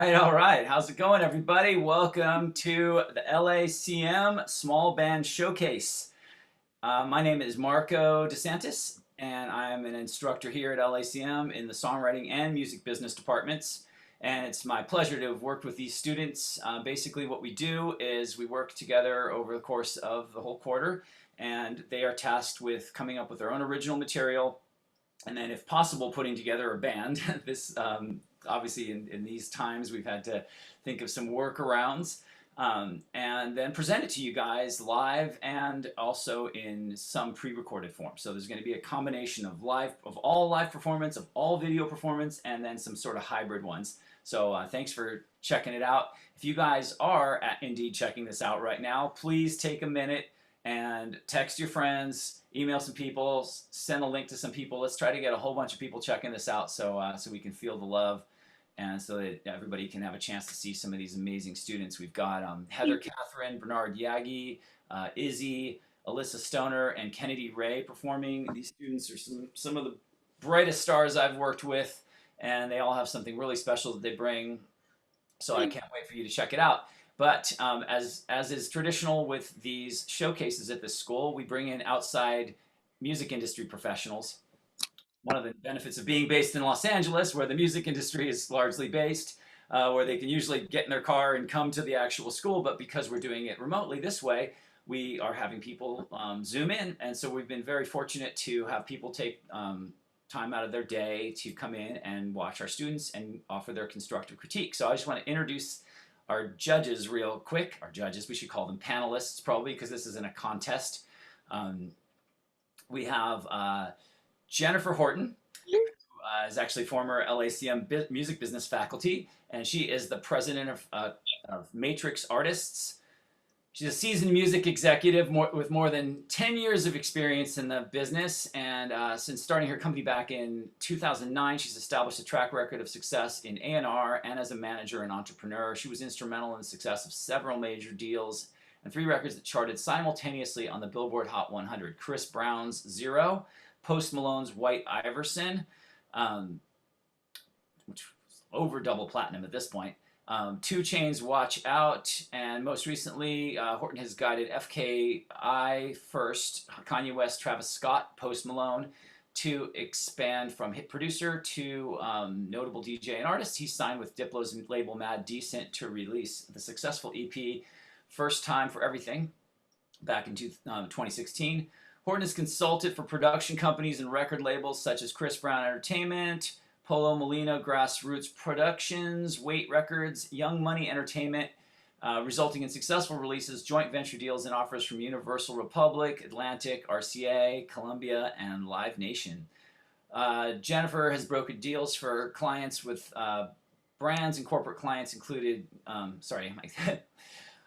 All right. How's it going, everybody? Welcome to the LACM Small Band Showcase. My name is Marco DeSantis, and I'm an instructor here at LACM in the songwriting and music business departments. And it's my pleasure to have worked with these students. Basically, what we do is we work together over the course of the whole quarter, and they are tasked with coming up with their own original material and then if possible putting together a band. This obviously in these times we've had to think of some workarounds, and then present it to you guys live and also in some pre-recorded form. So there's going to be a combination of all live performance, of all video performance, and then some sort of hybrid ones. So thanks for checking it out. If you guys are indeed checking this out right now, please take a minute and text your friends, email some people, send a link to some people. Let's try to get a whole bunch of people checking this out so we can feel the love and so that everybody can have a chance to see some of these amazing students. We've got Heather Catherine, Bernard Yagi, Izzy, Alyssa Stoner, and Kennedy Ray performing. These students are some of the brightest stars I've worked with, and they all have something really special that they bring. So I can't wait for you to check it out. But as is traditional with these showcases at this school, we bring in outside music industry professionals. One of the benefits of being based in Los Angeles, where the music industry is largely based, where they can usually get in their car and come to the actual school. But because we're doing it remotely this way, we are having people Zoom in. And so we've been very fortunate to have people take time out of their day to come in and watch our students and offer their constructive critique. So I just want to introduce our judges real quick. Our judges, we should call them panelists probably because this isn't a contest. We have Jennifer Horton, who is actually former LACM music business faculty, and she is the president of Matrix Artists. She's a seasoned music executive with more than 10 years of experience in the business, and since starting her company back in 2009, she's established a track record of success in A&R and as a manager and entrepreneur. She was instrumental in the success of several major deals and 3 records that charted simultaneously on the Billboard Hot 100: Chris Brown's Zero, Post Malone's White Iverson, which was over double platinum at this point, 2 Chainz Watch Out, and most recently, Horton has guided FKI First, Kanye West, Travis Scott, Post Malone, to expand from hit producer to notable DJ and artist. He signed with Diplo's label Mad Decent to release the successful EP First Time for Everything back in 2016. Horton has consulted for production companies and record labels such as Chris Brown Entertainment, Polo Molina Grassroots Productions, Weight Records, Young Money Entertainment, resulting in successful releases, joint venture deals, and offers from Universal Republic, Atlantic, RCA, Columbia, and Live Nation. Jennifer has brokered deals for clients with brands and corporate clients included, sorry,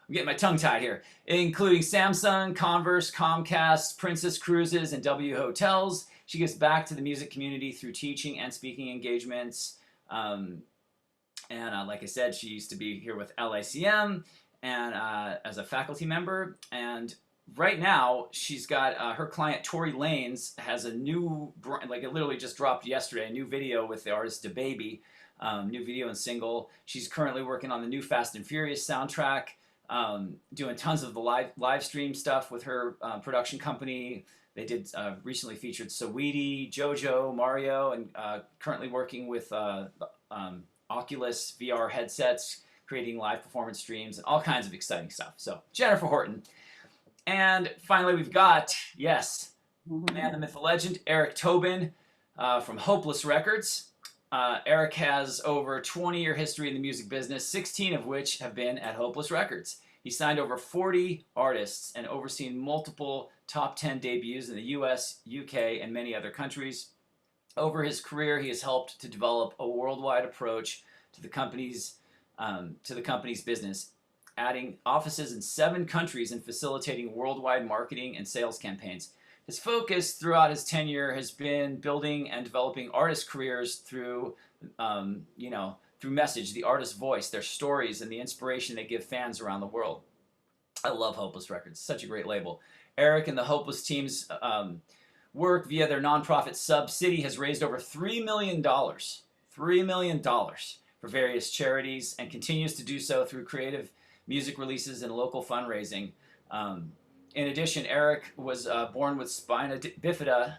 I'm getting my tongue tied here, including Samsung, Converse, Comcast, Princess Cruises, and W Hotels. She gives back to the music community through teaching and speaking engagements. Like I said, she used to be here with LACM and as a faculty member. And right now, she's got her client Tory Lanez has a new, like it literally just dropped yesterday, a new video with the artist DaBaby, new video and single. She's currently working on the new Fast and Furious soundtrack. Doing tons of the live stream stuff with her production company. They did recently featured Saweetie, JoJo, Mario, and currently working with Oculus VR headsets, creating live performance streams and all kinds of exciting stuff. So Jennifer Horton. And finally we've got, yes, man, the myth, the legend, Eric Tobin from Hopeless Records. Eric has over 20-year history in the music business, 16 of which have been at Hopeless Records. He signed over 40 artists and overseen multiple top 10 debuts in the US, UK, and many other countries. Over his career, he has helped to develop a worldwide approach to the company's business, adding offices in 7 countries and facilitating worldwide marketing and sales campaigns. His focus throughout his tenure has been building and developing artist careers through, through message, the artist's voice, their stories, and the inspiration they give fans around the world. I love Hopeless Records. Such a great label. Eric and the Hopeless team's work via their nonprofit Sub City has raised over $3 million. $3 million for for various charities and continues to do so through creative music releases and local fundraising. In addition, Eric was born with spina bifida,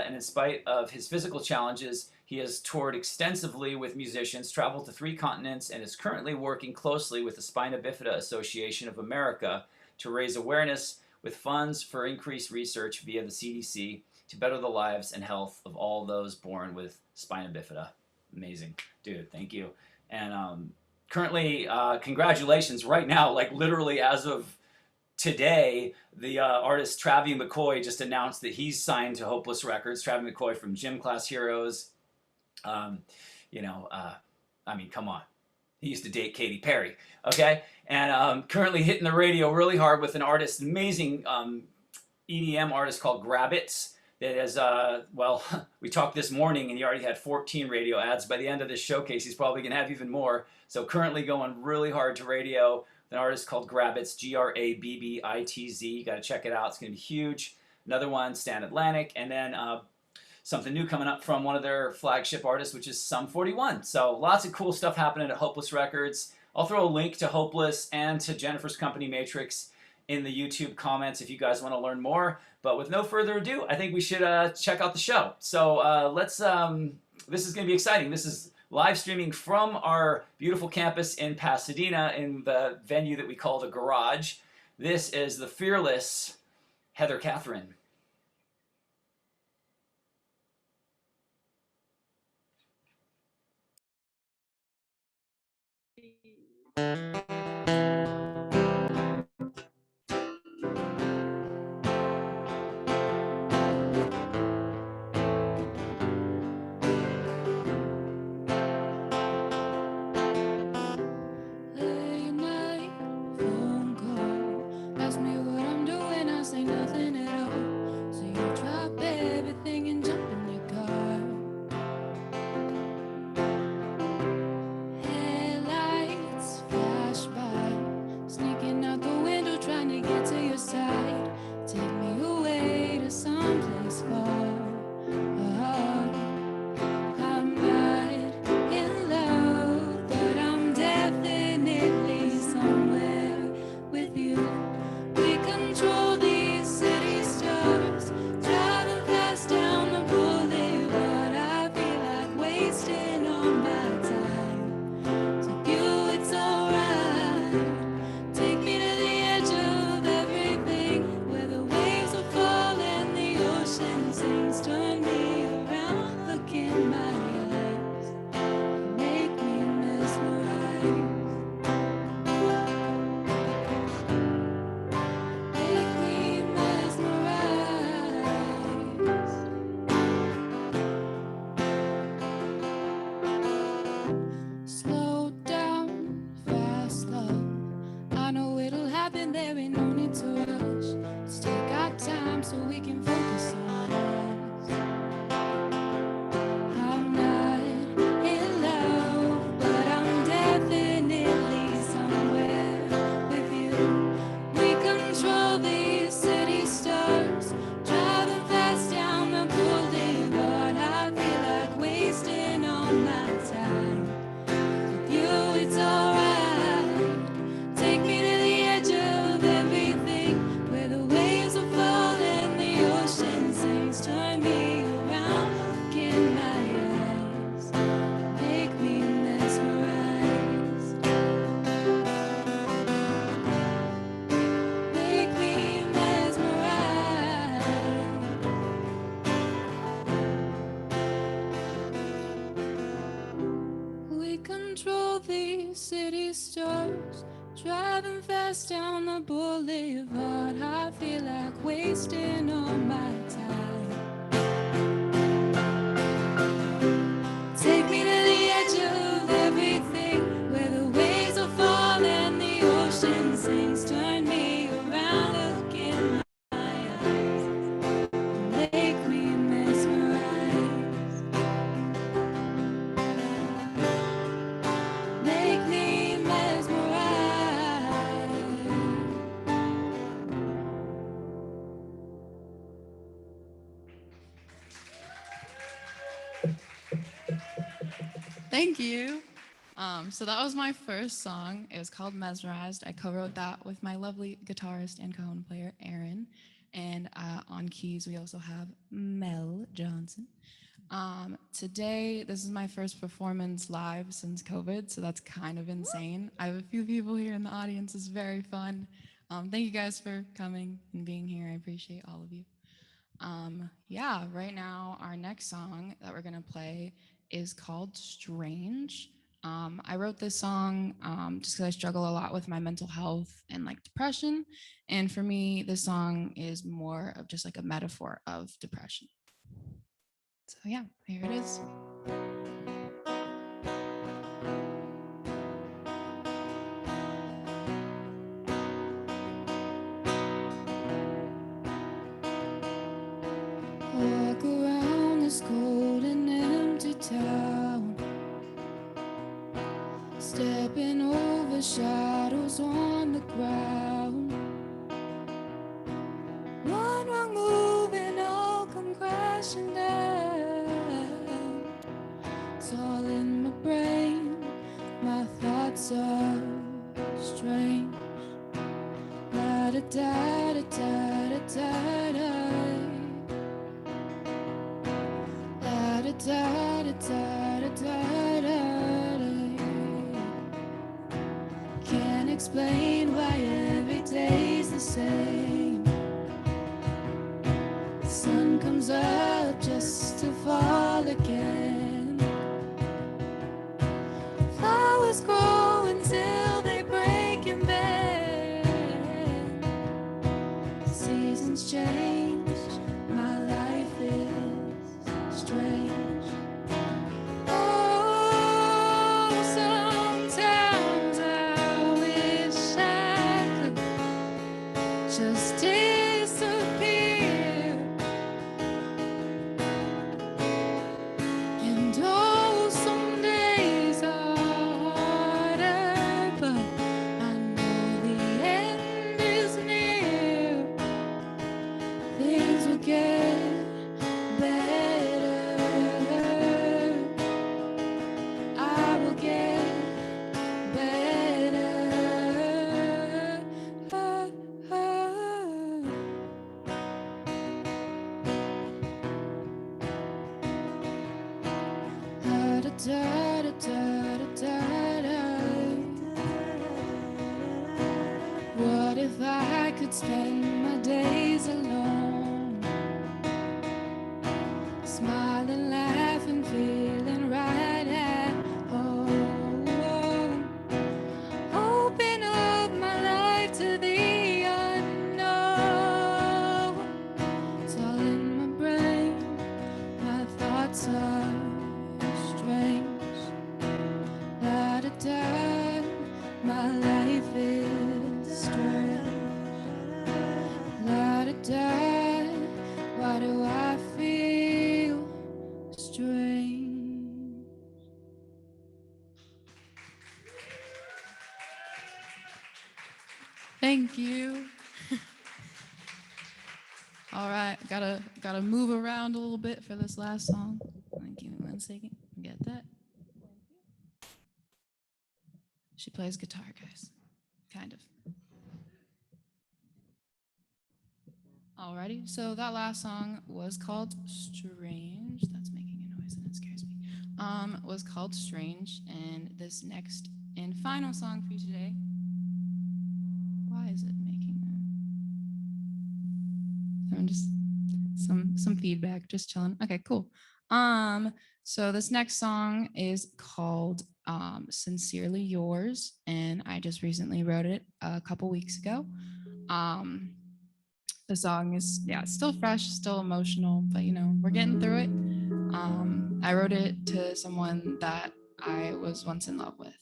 and in spite of his physical challenges, he has toured extensively with musicians, traveled to 3 continents, and is currently working closely with the Spina Bifida Association of America to raise awareness with funds for increased research via the CDC to better the lives and health of all those born with spina bifida. Amazing. Dude, thank you. And currently, congratulations right now, like literally as of today, the artist Travie McCoy just announced that he's signed to Hopeless Records. Travie McCoy from Gym Class Heroes. You know, I mean, come on. He used to date Katy Perry, okay? And currently hitting the radio really hard with an artist, amazing EDM artist called Grabbits. That is, well, we talked this morning and he already had 14 radio ads. By the end of this showcase, he's probably going to have even more. So currently going really hard to radio. An artist called Grabbits, Grabbitz. You got to check it out. It's going to be huge. Another one, Stan Atlantic. And then something new coming up from one of their flagship artists, which is Sum 41. So lots of cool stuff happening at Hopeless Records. I'll throw a link to Hopeless and to Jennifer's company Matrix in the YouTube comments if you guys want to learn more. But with no further ado, I think we should check out the show. So this is going to be exciting. This is live streaming from our beautiful campus in Pasadena in the venue that we call the Garage. This is the fearless Heather Catherine. City stars, driving fast down the boulevard. I feel like wasting all my time. Take me to the edge of everything, where the waves will fall and the ocean sings. Turn me around, look in my eyes, make me mesmerized. Make me mesmerized. Thank you. So that was my first song. It was called Mesmerized. I co-wrote that with my lovely guitarist and cajon player, Aaron. And on keys, we also have Mel Johnson. Today, this is my first performance live since COVID, so that's kind of insane. I have a few people here in the audience. It's very fun. Thank you guys for coming and being here. I appreciate all of you. Yeah, right now, our next song that we're gonna play is called Strange. I wrote this song just because I struggle a lot with my mental health and like depression. And for me, this song is more of just like a metaphor of depression. So yeah, here it is. Walk around this cold and empty town, stepping over shadows on the ground. One wrong move and I'll come crashing down. It's all in my brain, my thoughts are strange. Da da da da da da da. Da da da da da da da. Can't explain why every day's the same. The sun comes up just to fall again. Flowers grow until they break and bend. Seasons change, my life is strange. Oh, sometimes I wish I could just disappear. And oh, some days are harder, but I know the end is near. Things will get better. I will get better. Da da da da da da. What if I could spend my days alone, smiling, laughing, feeling right at home? Open up my life to the unknown. It's all in my brain, my thoughts are strange. Da da da, my life is strange. Da da da, why do I feel strange? Thank you. All right, gotta move around a little bit for this last song. Give me 1 second. Get that. She plays guitar, guys. Kind of. Alrighty, so that last song was called Strange. That's making a noise and it scares me. Was called Strange, and this next and final song for you today. Why is it making that? I'm just some feedback, just chilling. Okay, cool. So this next song is called Sincerely Yours, and I just recently wrote it a couple weeks ago. The song is, yeah, it's still fresh, still emotional, but you know, we're getting through it. I wrote it to someone that I was once in love with.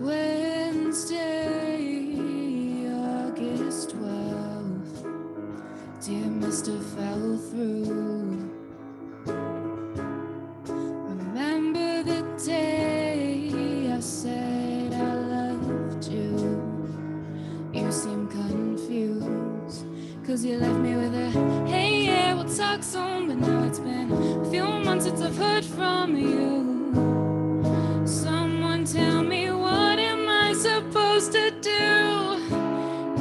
Wednesday, August 12th. must have fell through. Remember the day I said I loved you. You seem confused, 'cause you left me with a hey, yeah, we'll talk soon. But now it's been a few months since I've heard from you. Someone tell me, what am I supposed to do?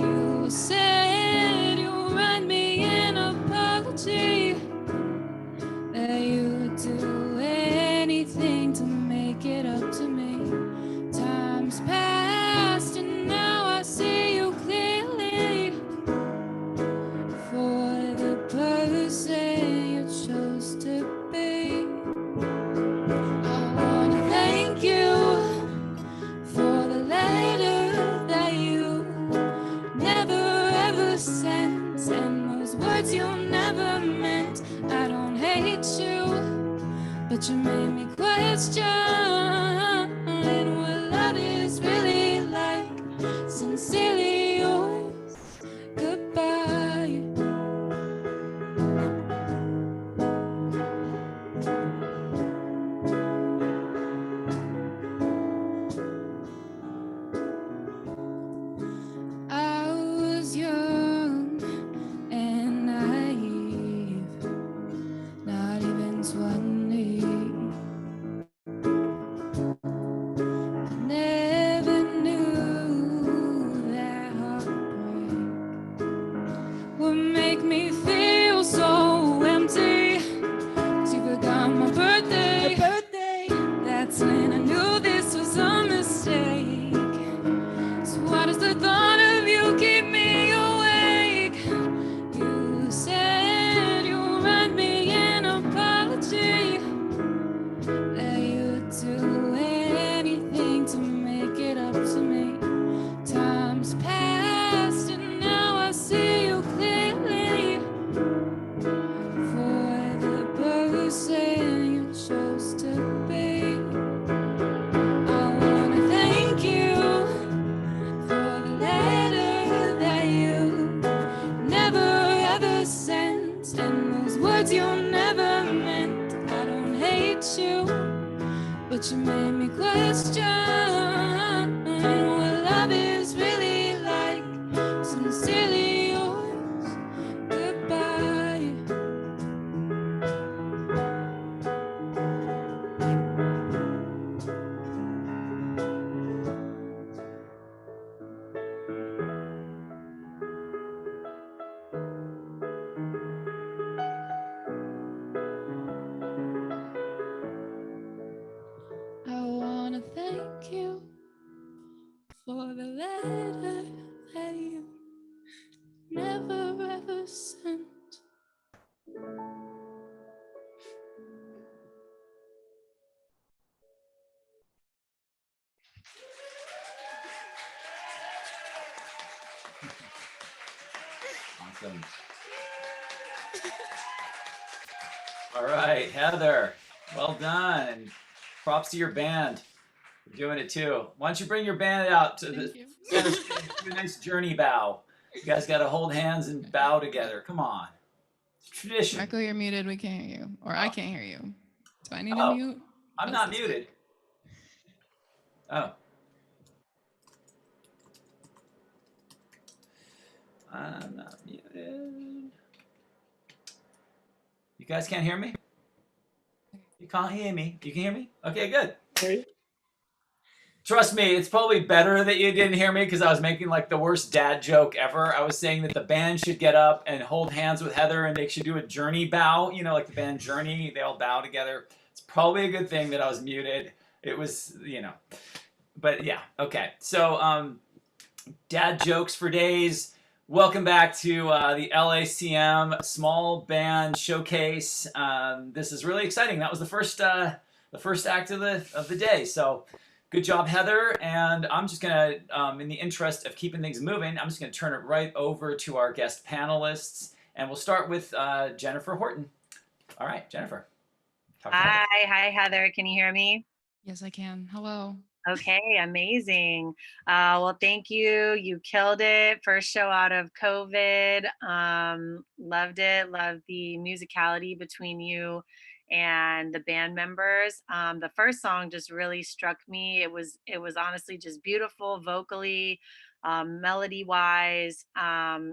You said you'll write me an apology, that you'd do anything to make it up to me. Time's passed and now I see you clearly for the person you chose to be. I wanna thank you for the letter that you never ever sent, and those words you never meant. I don't hate you, but you made me question what love is really like. Sincerely yours, goodbye. I was young and naive, not even 20. Never knew that heartbreak would make me feel so empty. 'Cause you forgot my birthday. That's when I knew this was a mistake. So why does the thought of you keep me awake? You said you'll write me an apology, that you'd do anything to make it up to me. Time's passed and now I see you clearly for the person you chose to be. I wanna thank you for the letter that you never ever sent, and those words you never meant. I don't hate you, but you made me question what love is really like. Sincerely yours, goodbye. I wanna thank you for the letter that you never ever sent. Awesome. All right, Heather, well done, and props to your band for doing it too. Why don't you bring your band out to the Thank you. center stage, do a nice journey bow. You guys got to hold hands and bow together. Come on, it's tradition. Marco, you're muted. We can't hear you. Or I can't hear you. Do I need to Oh, mute? I'm What's not this? muted. Oh, I'm not muted. You guys can't hear me? You can't hear me. You can hear me? Okay, good. Trust me, it's probably better that you didn't hear me because I was making like the worst dad joke ever. I was saying that the band should get up and hold hands with Heather and they should do a journey bow, you know, like the band Journey, they all bow together. It's probably a good thing that I was muted. It was, you know, but yeah, okay. So, dad jokes for days. Welcome back to the LACM Small Band Showcase. This is really exciting. That was the first act of the day. So, good job, Heather. And I'm just gonna, in the interest of keeping things moving, I'm just gonna turn it right over to our guest panelists, and we'll start with Jennifer Horton. All right, Jennifer. Talk to Heather. Hi, Heather. Can you hear me? Yes, I can. Hello. Okay, amazing. Well, thank you. You killed it. First show out of COVID. Loved it. Loved the musicality between you and the band members. The first song just really struck me. It was honestly just beautiful vocally, melody wise,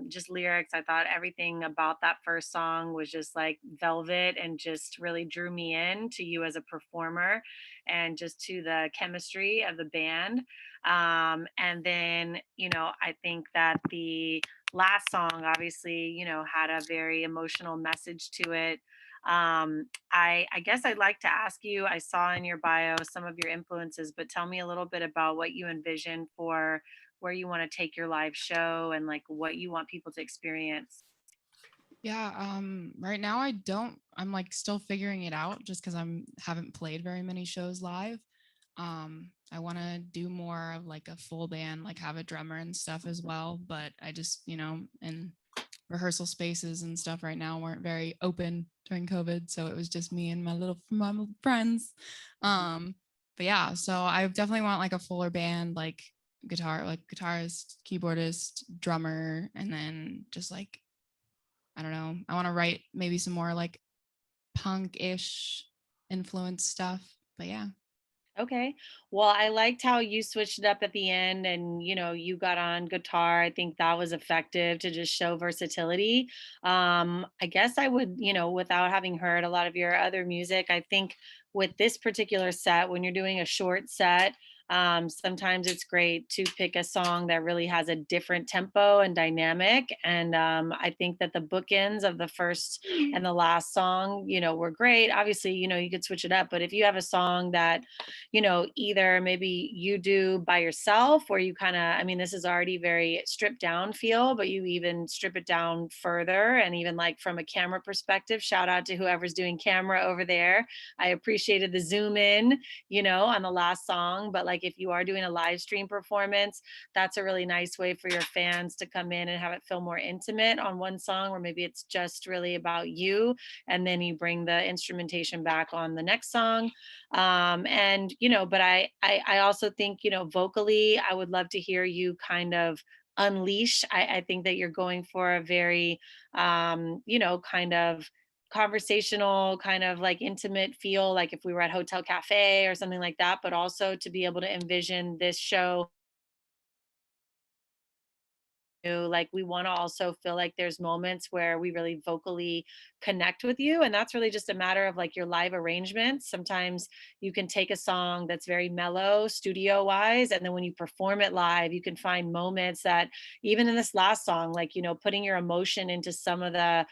just lyrics. I thought everything about that first song was just like velvet and just really drew me in to you as a performer and just to the chemistry of the band. And then, I think that the last song obviously, had a very emotional message to it. I guess I'd like to ask you, I saw in your bio some of your influences, but tell me a little bit about what you envision for where you want to take your live show and like what you want people to experience. Yeah, right now I'm like still figuring it out just because I'm haven't played very many shows live. I want to do more of like a full band, like have a drummer and stuff as well, but I just, and rehearsal spaces and stuff right now weren't very open during COVID, so it was just me and my little friends. But yeah, so I definitely want like a fuller band, like guitarist, keyboardist, drummer, and then just like I don't know. I want to write maybe some more like punk-ish influence stuff. But yeah. Okay. Well, I liked how you switched it up at the end and, you got on guitar. I think that was effective to just show versatility. I guess I would, without having heard a lot of your other music, I think with this particular set, when you're doing a short set, sometimes it's great to pick a song that really has a different tempo and dynamic. And I think that the bookends of the first and the last song, were great. Obviously, you could switch it up, but if you have a song that either maybe you do by yourself or you kind of, I mean, this is already very stripped down feel, but you even strip it down further. And even like from a camera perspective, shout out to whoever's doing camera over there. I appreciated the zoom in, on the last song. But like if you are doing a live stream performance, that's a really nice way for your fans to come in and have it feel more intimate on one song, where maybe it's just really about you. And then you bring the instrumentation back on the next song. And but I also think, vocally I would love to hear you kind of unleash. I think that you're going for a very kind of conversational, kind of like intimate feel, like if we were at Hotel Cafe or something like that, but also to be able to envision this show, like we want to also feel like there's moments where we really vocally connect with you, and that's really just a matter of like your live arrangements. Sometimes you can take a song that's very mellow studio wise, and then when you perform it live you can find moments that, even in this last song, like putting your emotion into some of the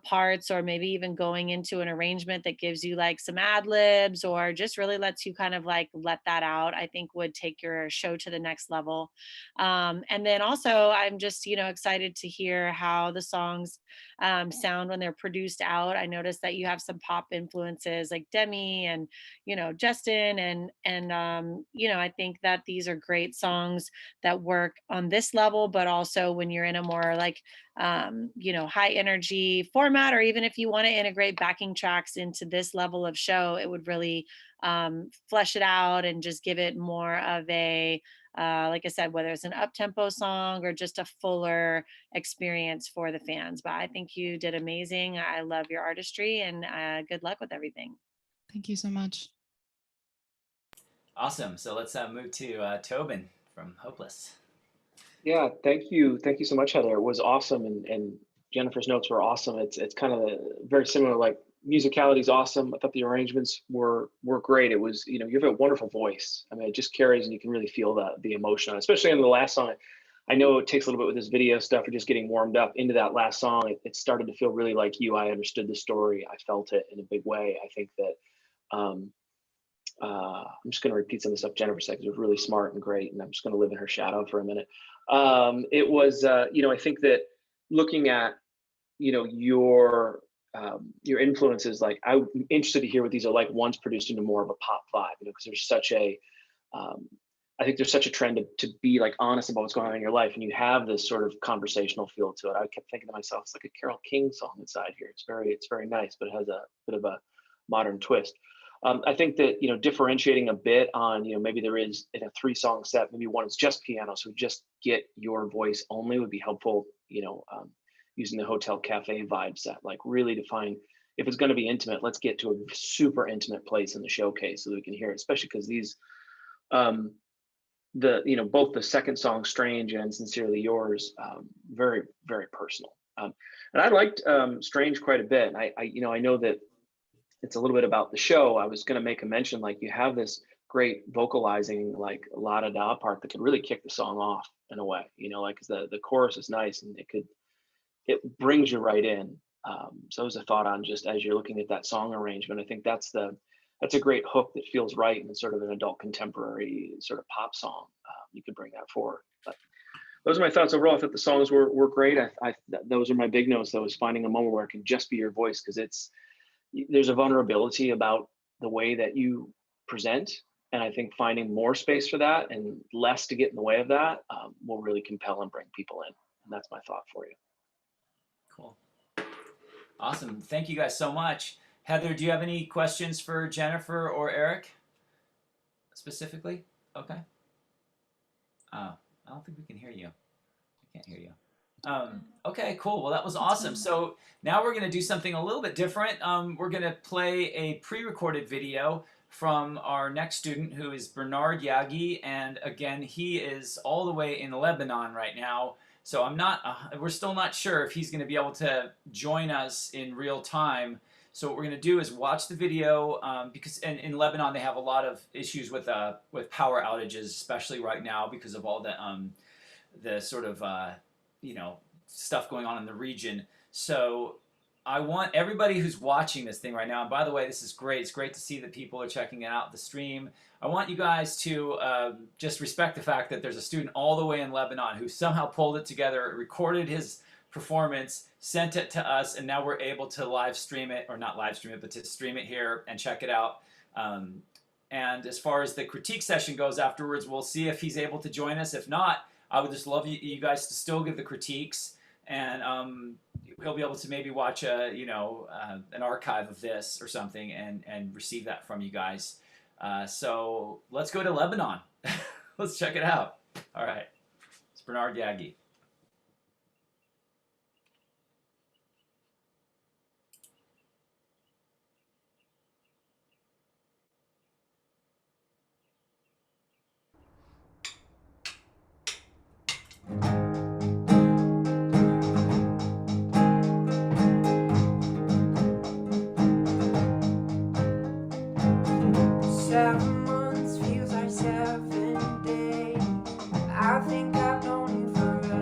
parts, or maybe even going into an arrangement that gives you like some ad libs or just really lets you kind of like let that out, I think would take your show to the next level. And then also, I'm just, excited to hear how the songs sound when they're produced out. I noticed that you have some pop influences like Demi and, Justin. And I think that these are great songs that work on this level, but also when you're in a more like, high energy format, or even if you want to integrate backing tracks into this level of show, it would really flesh it out and just give it more of a, like I said, whether it's an up tempo song or just a fuller experience for the fans. But I think you did amazing. I love your artistry, and good luck with everything. Thank you so much. Awesome. So let's move to Tobin from Hopeless. Yeah, thank you so much, Heather. It was awesome, and Jennifer's notes were awesome. It's kind of very similar. Like musicality is awesome. I thought the arrangements were great. It was, you have a wonderful voice. I mean, it just carries, and you can really feel the emotion, especially in the last song. I know it takes a little bit with this video stuff or just getting warmed up into that last song. It started to feel really like you. I understood the story. I felt it in a big way. I think that um, I'm just going to repeat some of the stuff Jennifer said because it was really smart and great, and I'm just going to live in her shadow for a minute. It was, I think that looking at, your influences, like I'm interested to hear what these are like once produced into more of a pop vibe, because there's such a, um, I think there's such a trend to be like honest about what's going on in your life, and you have this sort of conversational feel to it. I kept thinking to myself, it's like a Carole King song inside here. It's very nice, but it has a bit of a modern twist. I think that, differentiating a bit on, maybe there is in a 3-song set, maybe one is just piano, so just get your voice only would be helpful. Using the hotel cafe vibe set, like really define if it's going to be intimate, let's get to a super intimate place in the showcase so that we can hear it, especially because these, both the second song, Strange, and Sincerely Yours, very, very personal. And I liked Strange quite a bit. I know that it's a little bit about the show. I was going to make a mention, like, you have this great vocalizing, like, la da da part that could really kick the song off in a way, like, 'cause the chorus is nice and it brings you right in. So it was a thought on just as you're looking at that song arrangement, I think that's a great hook that feels right in sort of an adult contemporary sort of pop song. You could bring that forward. But those are my thoughts overall. I thought the songs were great. Those are my big notes. Though, is finding a moment where it can just be your voice, because there's a vulnerability about the way that you present, and I think finding more space for that and less to get in the way of that will really compel and bring people in. And that's my thought for you. Cool. Awesome. Thank you guys so much. Heather, do you have any questions for Jennifer or Eric specifically? Okay. I don't think we can hear you. I can't hear you. Okay, cool. Well, that was awesome. So now we're going to do something a little bit different. We're going to play a pre-recorded video from our next student, who is Bernard Yagi. And again, he is all the way in Lebanon right now. So we're still not sure if he's going to be able to join us in real time. So what we're going to do is watch the video, because in Lebanon they have a lot of issues with power outages, especially right now because of all the sort of stuff going on in the region. So I want everybody who's watching this thing right now, and by the way, this is great. It's great to see that people are checking out the stream. I want you guys to just respect the fact that there's a student all the way in Lebanon who somehow pulled it together, recorded his performance, sent it to us, and now we're able to live stream it, or not live stream it, but to stream it here and check it out. And as far as the critique session goes afterwards, we'll see if he's able to join us. If not, I would just love you guys to still give the critiques, and he'll be able to maybe watch an archive of this or something and receive that from you guys. So let's go to Lebanon. Let's check it out. All right. It's Bernard Yagi. Months feels like 7 days. I think I've known you forever.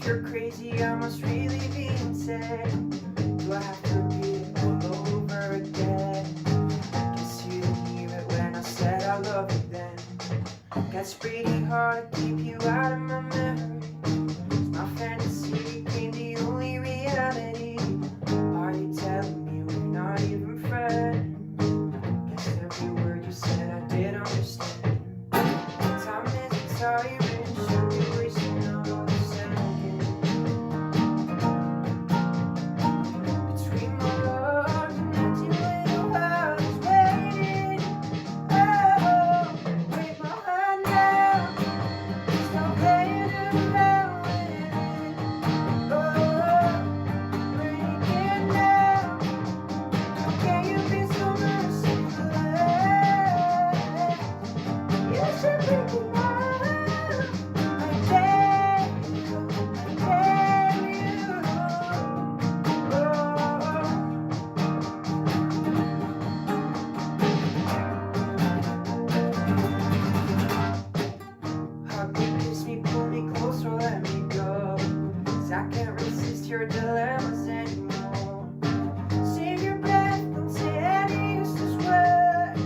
you're crazy, I must really be insane. Do I have to repeat it all over again? Guess you didn't hear it when I said I love you then. Guess pretty hard to keep you out of my memory. It's my fantasy became the only reality. Are you telling me we're not even friends? Guess every word you said I did understand. Time is tiring, should be wasting all the seconds. Between my love and empty little hours waiting. Oh, break my heart now. Stop playing around with it. Oh, break it now. How can you be so merciless? You should break it now. I dare you, I dare you. Hug me, kiss me, pull me closer, let me go. 'Cause I can't resist your dilemmas anymore. Save your breath, don't say any useless words.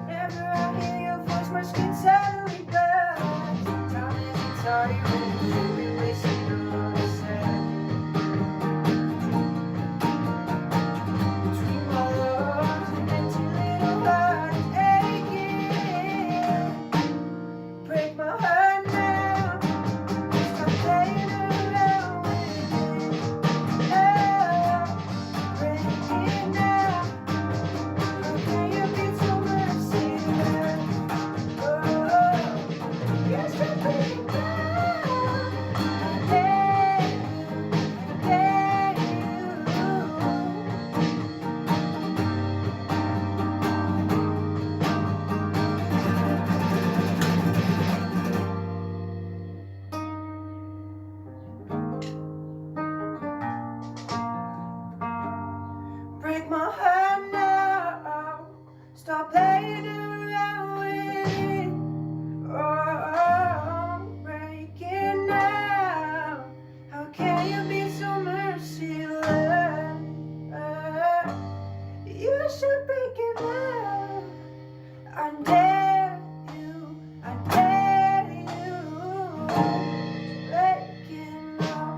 Whenever I hear your voice, my skin suddenly burns. Time isn't tiring, should be wasting another second. Between my lungs and empty little heart is aching. Break my heart now. Stop playing around with it. Oh, break it now. How can you be so merciless? Oh, you should break it now. I dare you, I dare you. Break my heart now. Stop playing around with it. Oh, break it now. How can you be so merciless? You should break it now. I dare you, I dare you. Break it now.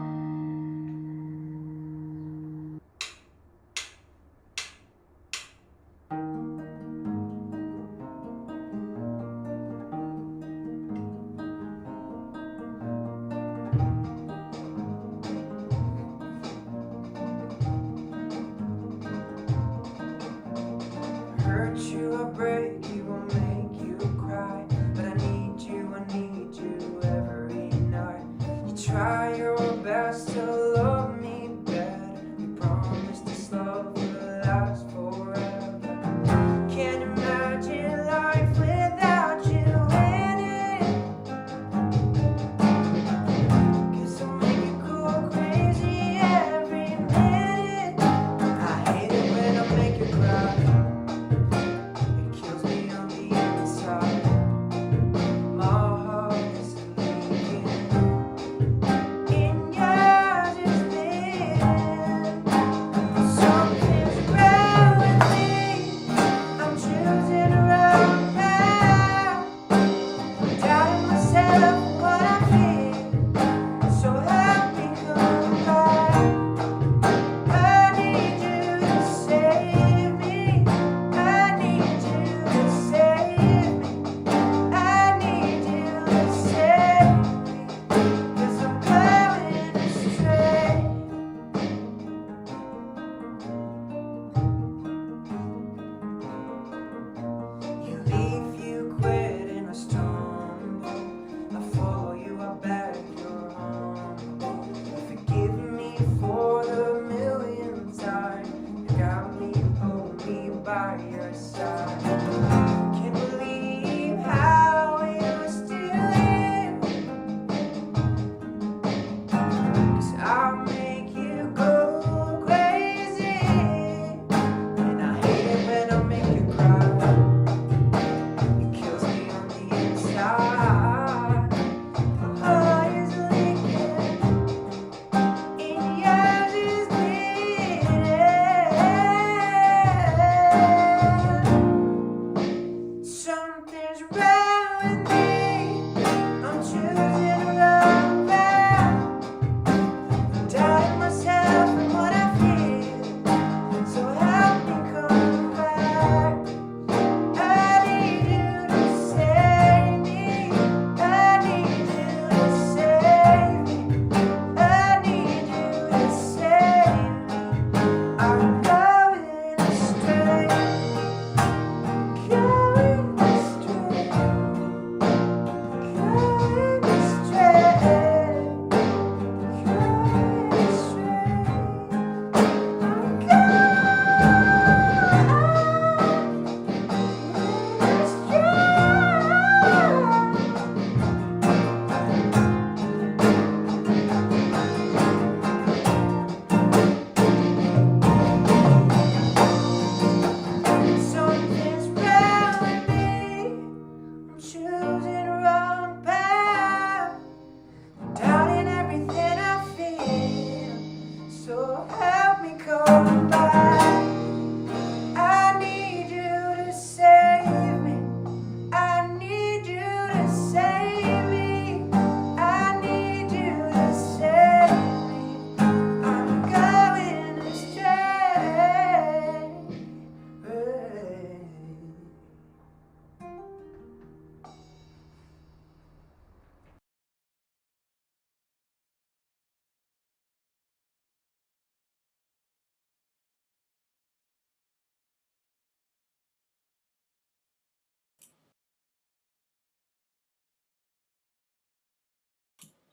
Hurt you, I'll break you, I'll make you cry. But I need you every night. You try your best to love me better. We promise this love will last forever. Can't imagine life without you in it. 'Cause I make you go crazy every minute. I hate it when I make you cry. It kills me on the inside. My heart is leaking in yours.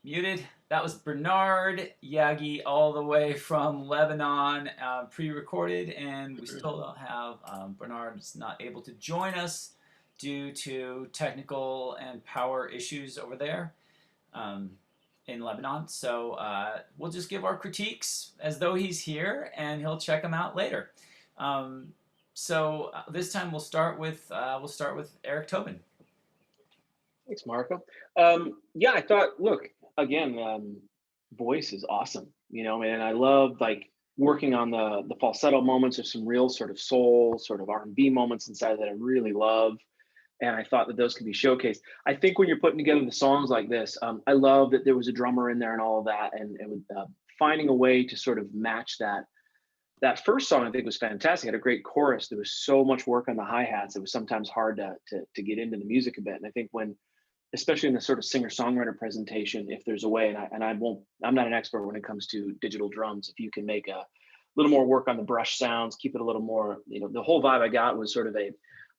Muted. That was Bernard Yagi, all the way from Lebanon, pre-recorded, and we still don't have Bernard's not able to join us due to technical and power issues over there um, in Lebanon. So we'll just give our critiques as though he's here, and he'll check them out later. This time we'll start with Eric Tobin. Thanks, Marco. Yeah, I thought, look, again, voice is awesome, and I love like working on the falsetto moments. There's some real sort of soul, sort of R&B moments inside that I really love. And I thought that those could be showcased. I think when you're putting together the songs like this, I love that there was a drummer in there and all of that, and finding a way to sort of match that. That first song I think was fantastic. It had a great chorus. There was so much work on the hi-hats. It was sometimes hard to get into the music a bit. And I think when, especially in the sort of singer-songwriter presentation, if there's a way, I'm not an expert when it comes to digital drums, if you can make a little more work on the brush sounds, keep it a little more, the whole vibe I got was sort of a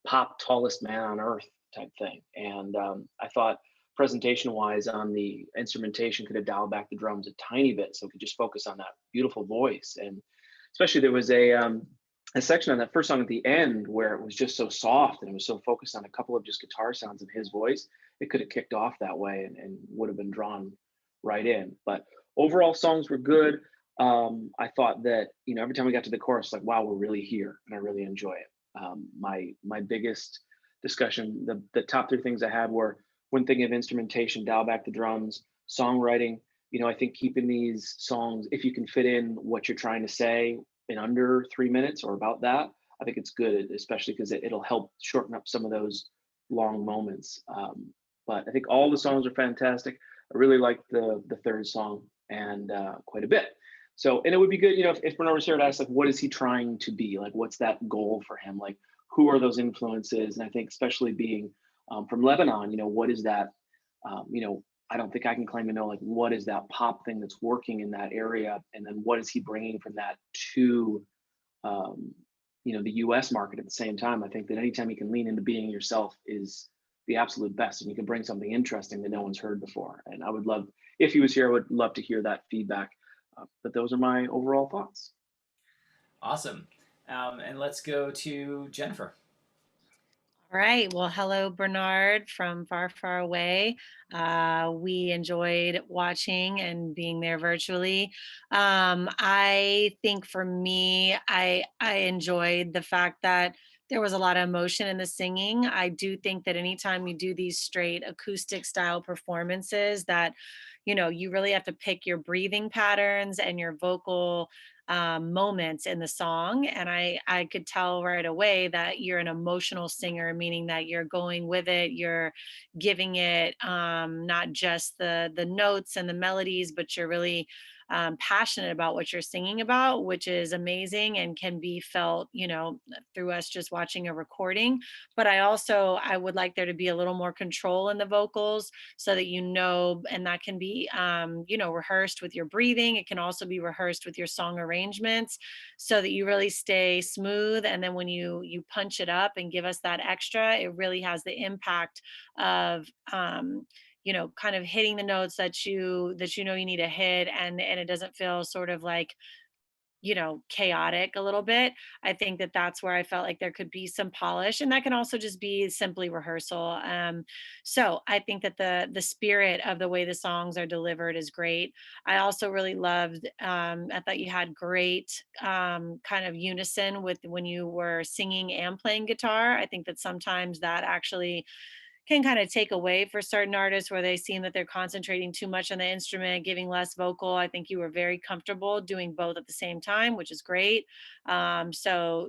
pop tallest man on earth type thing. And I thought presentation wise on the instrumentation could have dialed back the drums a tiny bit so we could just focus on that beautiful voice. And especially there was a section on that first song at the end where it was just so soft and it was so focused on a couple of just guitar sounds of his voice. It could have kicked off that way and would have been drawn right in. But overall songs were good. I thought that, every time we got to the chorus, like, wow, we're really here, and I really enjoy it. My biggest discussion, the top three things I had were, when thinking of instrumentation, dial back the drums, songwriting. I think keeping these songs, if you can fit in what you're trying to say in under 3 minutes or about that, I think it's good, especially because it'll help shorten up some of those long moments. But I think all the songs are fantastic. I really liked the third song and quite a bit. So, and it would be good, if Bernard was here, I'd ask, like, what is he trying to be? Like, what's that goal for him? Like, who are those influences? And I think especially being from Lebanon, what is that? I don't think I can claim to know, like, what is that pop thing that's working in that area? And then what is he bringing from that to, the US market at the same time? I think that anytime you can lean into being yourself is the absolute best. And you can bring something interesting that no one's heard before. And I would love, if he was here, I would love to hear that feedback. But those are my overall thoughts. Awesome. And let's go to Jennifer. All right. Well, hello, Bernard from far, far away. We enjoyed watching and being there virtually. I think for me, I enjoyed the fact that there was a lot of emotion in the singing. I do think that anytime you do these straight acoustic style performances, that you really have to pick your breathing patterns and your vocal moments in the song. And I could tell right away that you're an emotional singer, meaning that you're going with it, you're giving it not just the notes and the melodies, but you're really passionate about what you're singing about, which is amazing and can be felt, through us just watching a recording. But I would like there to be a little more control in the vocals so that, and that can be, rehearsed with your breathing. It can also be rehearsed with your song arrangements so that you really stay smooth. And then when you punch it up and give us that extra, it really has the impact of, kind of hitting the notes that you need to hit, and it doesn't feel sort of like chaotic a little bit. I think that that's where I felt like there could be some polish, and that can also just be simply rehearsal. So I think that the spirit of the way the songs are delivered is great. I also really loved, I thought you had great kind of unison with when you were singing and playing guitar. I think that sometimes that actually can kind of take away for certain artists where they seem that they're concentrating too much on the instrument, giving less vocal. I think you were very comfortable doing both at the same time, which is great. So,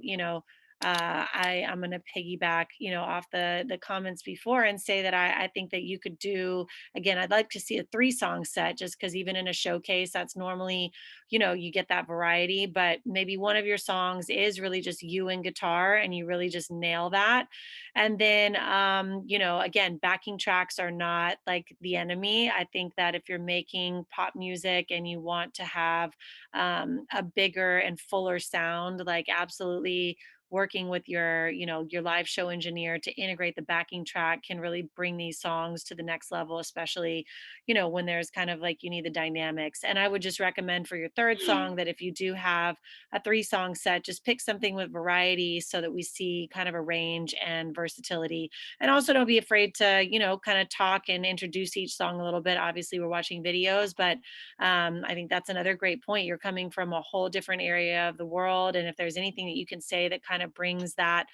I'm going to piggyback, off the comments before and say that I think that you could do, again, I'd like to see a 3-song set, just because even in a showcase, that's normally, you get that variety, but maybe one of your songs is really just you and guitar and you really just nail that. And then, again, backing tracks are not like the enemy. I think that if you're making pop music and you want to have a bigger and fuller sound, like absolutely working with your, your live show engineer to integrate the backing track can really bring these songs to the next level, especially, when there's kind of like you need the dynamics. And I would just recommend for your third song that if you do have a 3-song set, just pick something with variety so that we see kind of a range and versatility. And also don't be afraid to, kind of talk and introduce each song a little bit. Obviously, we're watching videos, but I think that's another great point. You're coming from a whole different area of the world. And if there's anything that you can say that kind of brings that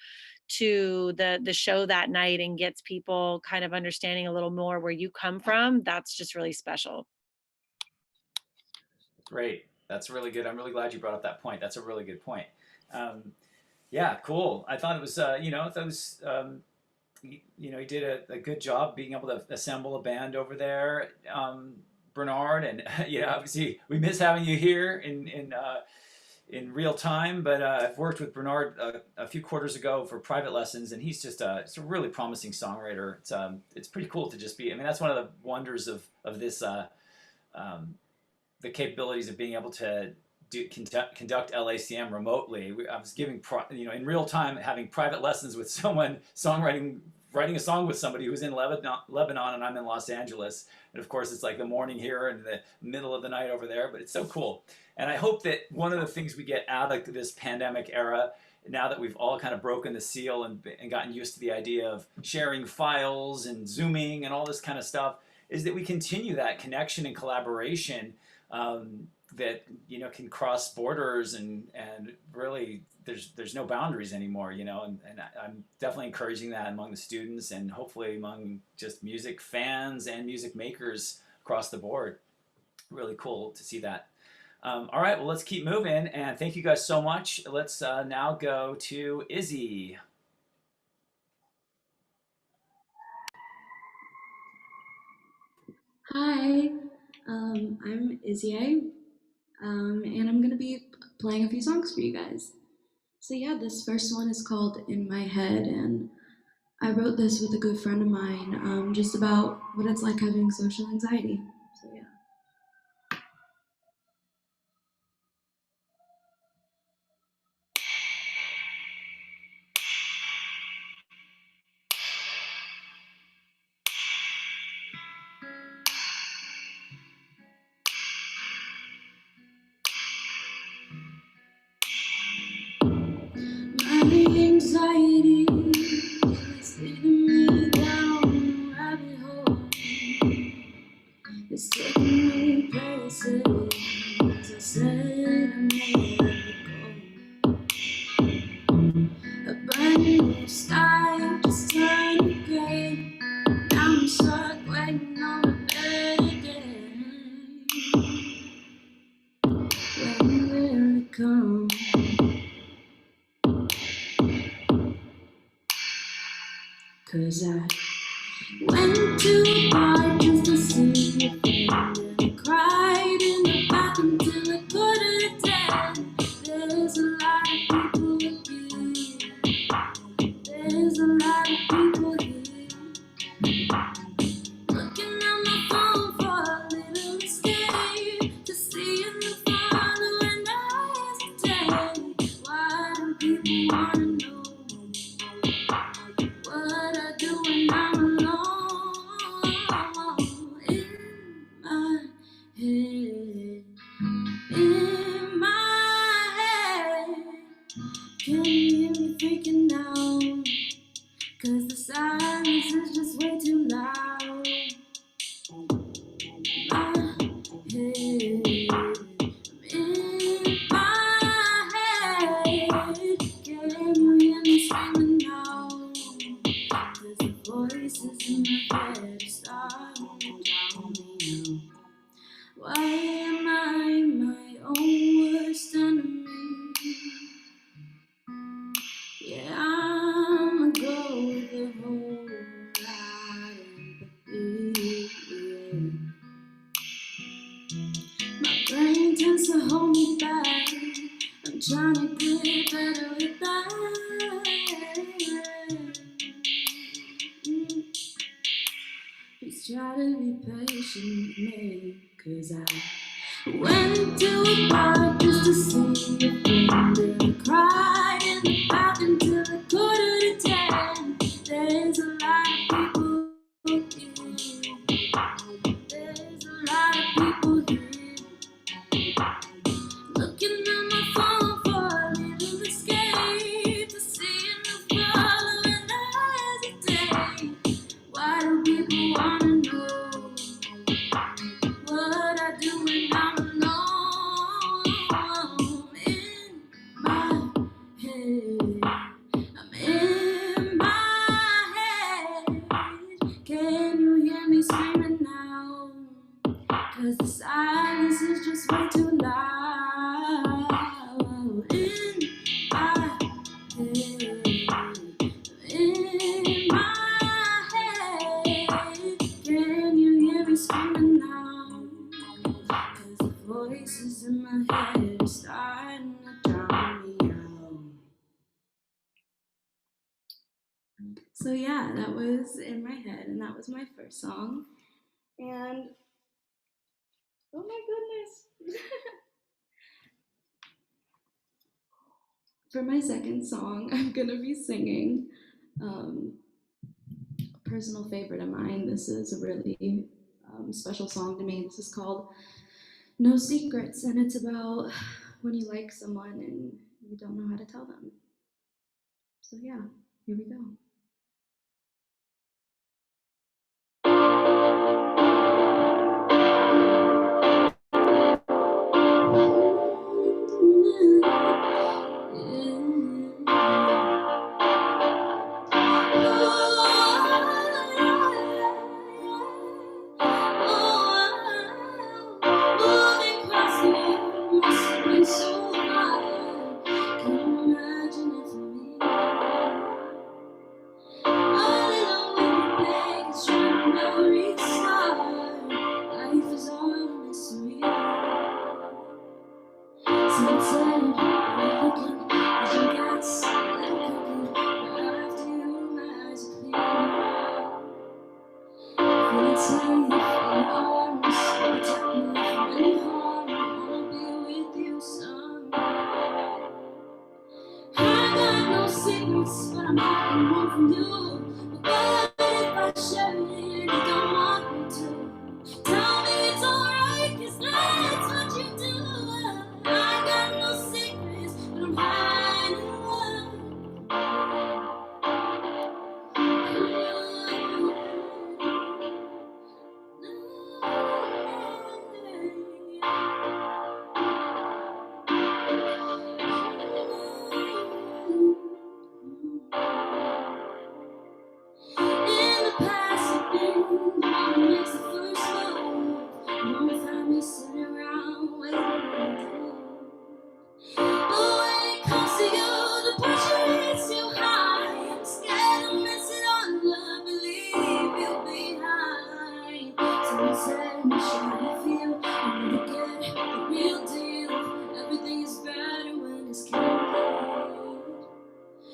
to the show that night and gets people kind of understanding a little more where you come from, that's just really special. Great. That's really good. I'm really glad you brought up that point. That's a really good point. Yeah, cool. I thought it was, you did a good job being able to assemble a band over there, Bernard. And obviously we miss having you here in real time. But I've worked with Bernard a few quarters ago for private lessons, and he's just it's a really promising songwriter. It's pretty cool to just be. I mean, that's one of the wonders of this. The capabilities of being able to conduct LACM remotely. I was giving, in real time, having private lessons with someone, writing a song with somebody who's in Lebanon and I'm in Los Angeles. And of course, it's like the morning here and the middle of the night over there, but it's so cool. And I hope that one of the things we get out of this pandemic era, now that we've all kind of broken the seal and gotten used to the idea of sharing files and Zooming and all this kind of stuff, is that we continue that connection and collaboration that can cross borders and really there's no boundaries anymore, and I'm definitely encouraging that among the students and hopefully among just music fans and music makers across the board. Really cool to see that. All right, well, let's keep moving, and thank you guys so much. Let's now go to Izzy. Hi, I'm Izzy, and I'm gonna be playing a few songs for you guys. So yeah, this first one is called In My Head, and I wrote this with a good friend of mine, just about what it's like having social anxiety. So yeah. My anxiety is leading me down a rabbit hole. It's taking me places I said I never go. A brand new sky just turned gray. Now I'm stuck waiting on a better day. When will it come? 'Cause I went to a bar just to see a friend, and I cried in the bathroom till I couldn't attend. There's a lot of people here. There's a lot of people here. Looking at my phone for a little escape, to see in the father when I hesitate. Why do people wanna know what I do when I'm alone? In my head, can you hear me freaking out? 'Cause the silence is just way too loud. My head, in my head, can you hear me screaming now? 'Cause the voices in my head are starting to drown me out. Why am I my own worst enemy? Yeah, I'ma go with a whole lot of empathy. Yeah. My brain tends to hold me back. I'm trying to get better with that. Please try to be patient with me, 'cause I went to a bar just to see a friend, and I cried in in the bathroom till the 9:45. There's a lot of people here. There's a lot of people here. Looking at my phone for a little escape. To seeing the following as a day. Why do people wanna know what I do when I'm alone? In my head, I'm in my head. Can you hear me screaming now? 'Cause the silence is just way too loud. In my head, in my head. Can you hear me screaming now? 'Cause the voices in my head are starting to drown me out. So yeah, that was In My Head, and that was my first song. And oh my goodness. For my second song, I'm gonna be singing a personal favorite of mine. This is a really special song to me. This is called No Secrets, and it's about when you like someone and you don't know how to tell them. So yeah, here we go. But I'm hiding one from you. But if I share it and you don't want me to, tell me it's alright, 'cause that's what you do. I got no secrets, but I'm hiding one. In the past, I've been the one who makes the first move. You won't find me sitting around waiting on you. But when it comes to you, the pressure is too high. I'm scared of missing on love and leave you behind. Someone said, "You sure how you feel? I need to get the real deal. Everything is better when it's candid.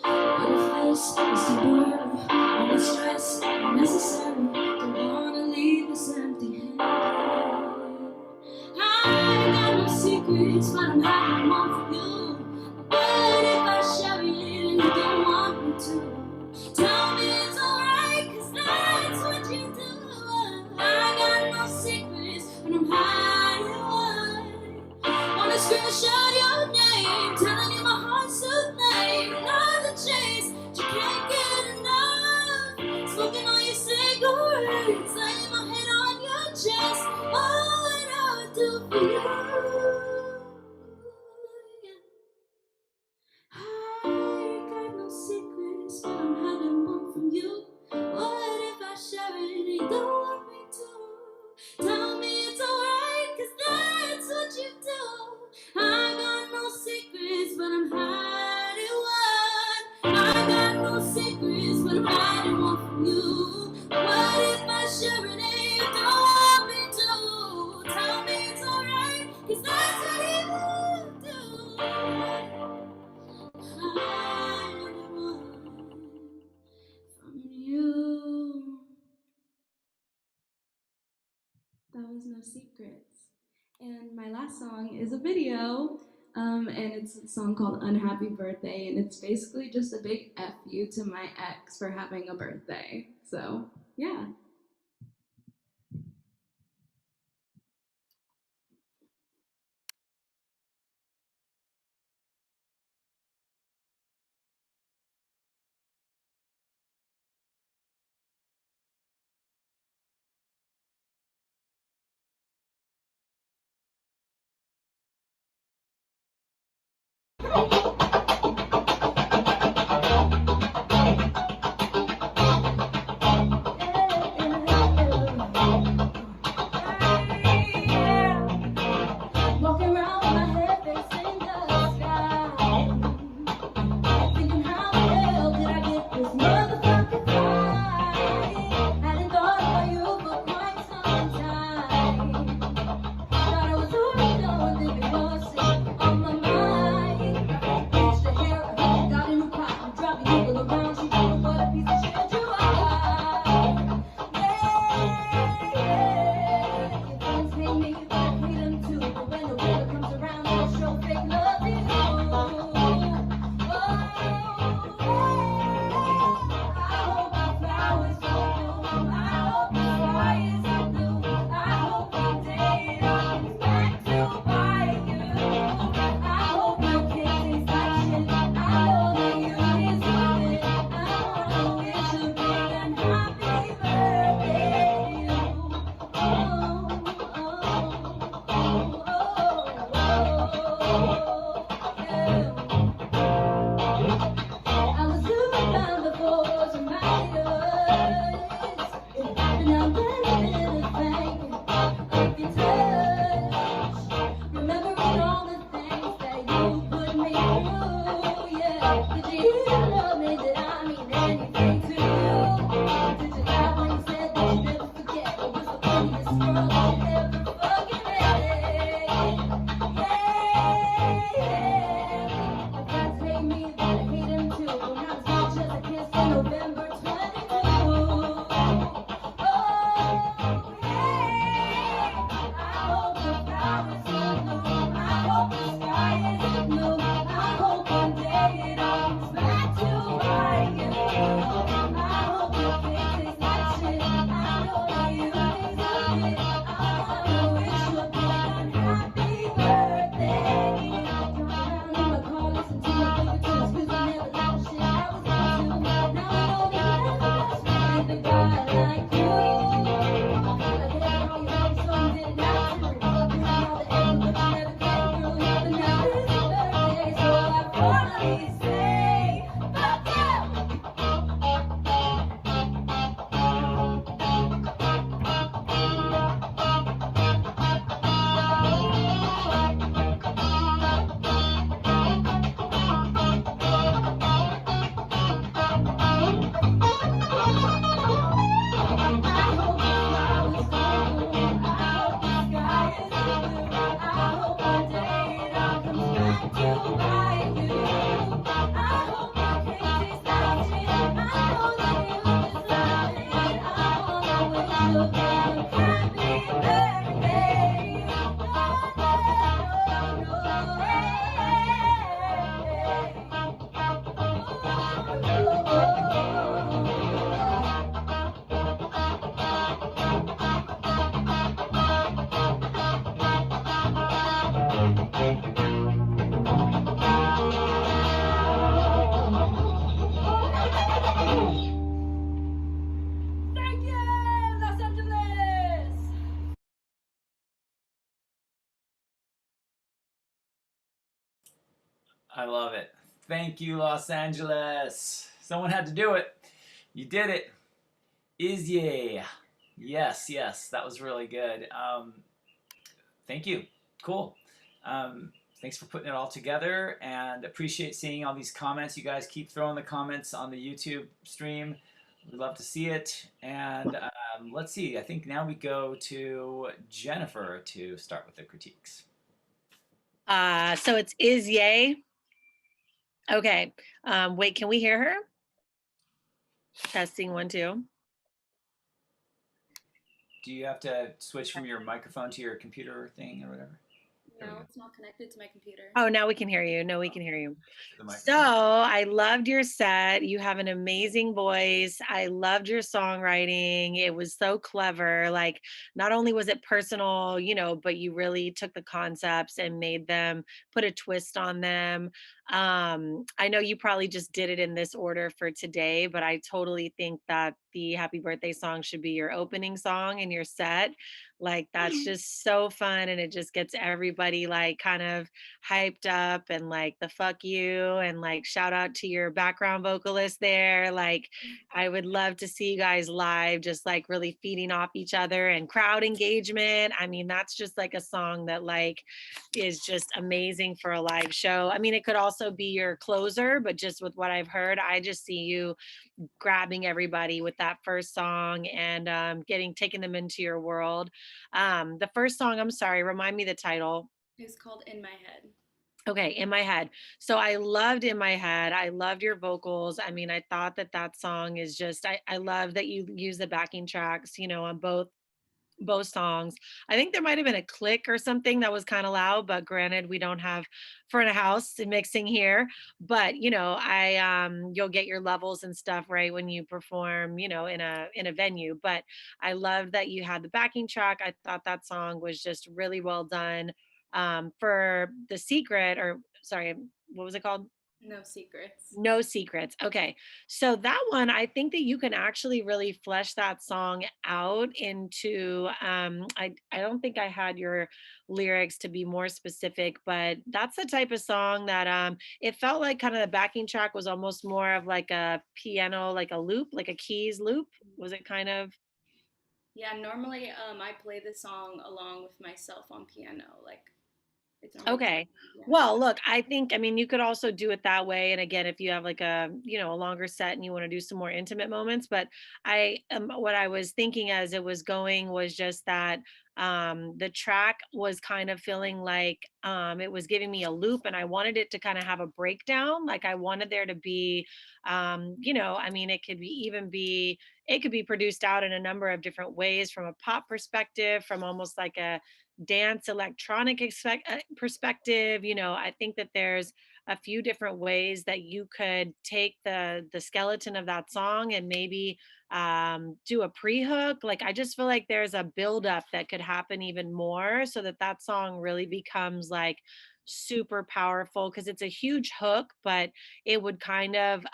What if this is temporary? All the stress unnecessary. Don't wanna leave this empty-handed. I got no secrets, but I'm hiding one from you. But if I share it and you don't want me to, tell me it's alright, 'cause that's what you do. I got no secrets, but I'm hiding one. Wanna scream and shout your name, telling you my heart's to blame. Another chase, you can't get enough. Smoking all your cigarettes, laying my head on your chest. What would I do for you? I got no secrets, but I'm hiding one from you. What if I share it and you don't want me to? Tell me it's alright, 'cause that's what you do. I got no secrets, but I'm hiding one. I got no secrets, but I'm hiding one from you. What if I share it and you don't want me to? Tell me it's alright, 'cause that's what you do. Hiding one from you. That was No Secrets. And my last song is a video And it's a song called Unhappy Birthday, and it's basically just a big F you to my ex for having a birthday. So, yeah. Walking around with my head facing the sky, thinking how the hell did I get this motherfucking fight? Hadn't thought about you for quite some time. Thought I was already done with it because it's on my mind. Bleached the hair, I got a new car, driving people around, she don't know what a piece of shit you are. Yeah, your friends hate me, but I hate them too. But when the weather comes around, they'll show fake love to you. I hope my flowers don't bloom. I hope the sky isn't blue. I hope one day it all comes back to bite you. I hope your kid tastes like shit. I know that you deserve it. I wanna wish a big unhappy birthday to you. I was looking down the floors of my ears, and I'm ready to thank you of your touch. Remembering all the things that you put me through, yeah. Did you even love me? Did I mean anything to you? Did you laugh when you said that you never forget? Or was the funniest girl that you ever fucking met? My friends hate me, but I hate them too. But not as much as I kissed in November 22. I hope the flowers will bloom. I hope the sky isn't blue. I hope one day it all comes back to bite you. I hope your kid tastes like shit. I know that you deserve it. I wanna wish you a big unhappy birthday. Drive around in my car, listen to my favorite tunes, 'cause I never liked the shit I was into. Now I know that you never best friend with a guy like you. I did all your baby, so you didn't have to. You had all the effort, but you never came through. But now it's your birthday, so I finally say, fuck you! I hope the flowers don't bloom. I hope the sky is blue. I hope one day it all comes back to bite you. I hope my cake tastes like shit. I know that you deserve it. I wanna wish you a big happy birthday. Thank you, Los Angeles. I love it. Thank you, Los Angeles. Someone had to do it. You did it. Izzy. Yes, yes, that was really good. Thank you. Cool. Thanks for putting it all together, and appreciate seeing all these comments. You guys keep throwing the comments on the YouTube stream. We'd love to see it. And let's see. I think now we go to Jennifer to start with the critiques. So it's Izzy. Okay. Wait, can we hear her? Testing 1, 2. Do you have to switch from your microphone to your computer thing or whatever? No, it's not connected to my computer. Oh, now we can hear you. No, we can hear you. The microphone. So I loved your set. You have an amazing voice. I loved your songwriting. It was so clever. Like, not only was it personal, but you really took the concepts and made them, put a twist on them. I know you probably just did it in this order for today, but I totally think that the happy birthday song should be your opening song in your set. Like, that's just so fun. And it just gets everybody like kind of hyped up, and like the fuck you, and like shout out to your background vocalist there. Like, I would love to see you guys live, just like really feeding off each other and crowd engagement. I mean, that's just like a song that like is just amazing for a live show. I mean, it could also be your closer, but just with what I've heard, I just see you grabbing everybody with that first song and taking them into your world. The first song, I'm sorry, remind me the title. It's called In My Head. Okay, In My Head. So I loved In My Head. I loved your vocals. I mean, I thought that song is just, I love that you use the backing tracks, on both songs. I think there might have been a click or something that was kind of loud, but granted, we don't have front of house mixing here. But you'll get your levels and stuff right when you perform, in a venue. But I love that you had the backing track. I thought that song was just really well done. For The Secret, or sorry, what was it called? No Secrets. No Secrets. Okay. So that one, I think that you can actually really flesh that song out into I don't think I had your lyrics to be more specific, but that's the type of song that it felt like kind of the backing track was almost more of like a piano, like a loop, like a keys loop. Was it kind of? Yeah, normally I play the song along with myself on piano. Like, it's Okay. yeah. Well, look, I mean, you could also do it that way. And again, if you have like a longer set and you want to do some more intimate moments, but what I was thinking as it was going was just that the track was kind of feeling like it was giving me a loop, and I wanted it to kind of have a breakdown. Like, I wanted there to be, I mean, it could be produced out in a number of different ways, from a pop perspective, from almost like a dance electronic perspective. I think that there's a few different ways that you could take the skeleton of that song and maybe do a pre-hook. Like, I just feel like there's a buildup that could happen even more, so that song really becomes like super powerful, because it's a huge hook, but it would kind of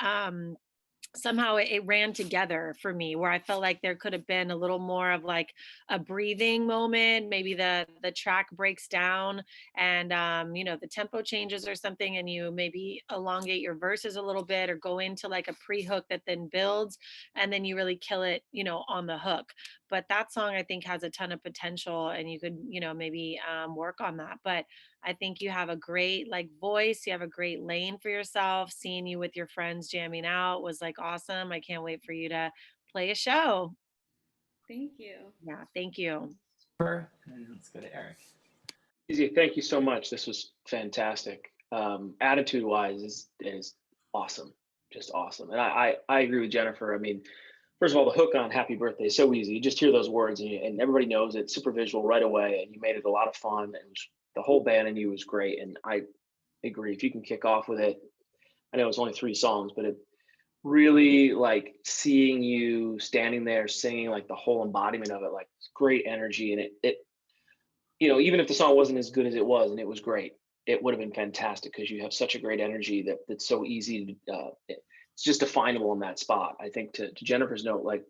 somehow it ran together for me, where I felt like there could have been a little more of like a breathing moment. Maybe the track breaks down, and the tempo changes or something, and you maybe elongate your verses a little bit, or go into like a pre-hook that then builds, and then you really kill it, on the hook. But that song, I think, has a ton of potential, and you could, maybe work on that. But I think you have a great like voice. You have a great lane for yourself. Seeing you with your friends jamming out was like awesome. I can't wait for you to play a show. Thank you. Yeah, thank you. And let's go to Eric. Easy. Thank you so much. This was fantastic. Attitude wise is awesome. Just awesome. And I agree with Jennifer. I mean, first of all, the hook on Happy Birthday is so easy. You just hear those words and everybody knows it. Super visual right away. And you made it a lot of fun. And the whole band and you was great. And I agree. If you can kick off with it, I know it's only 3 songs, but it really, like, seeing you standing there singing, like the whole embodiment of it, like great energy. And it even if the song wasn't as good as it was and it was great, it would have been fantastic, because you have such a great energy that's so easy to, it's just definable in that spot. I think to Jennifer's note, like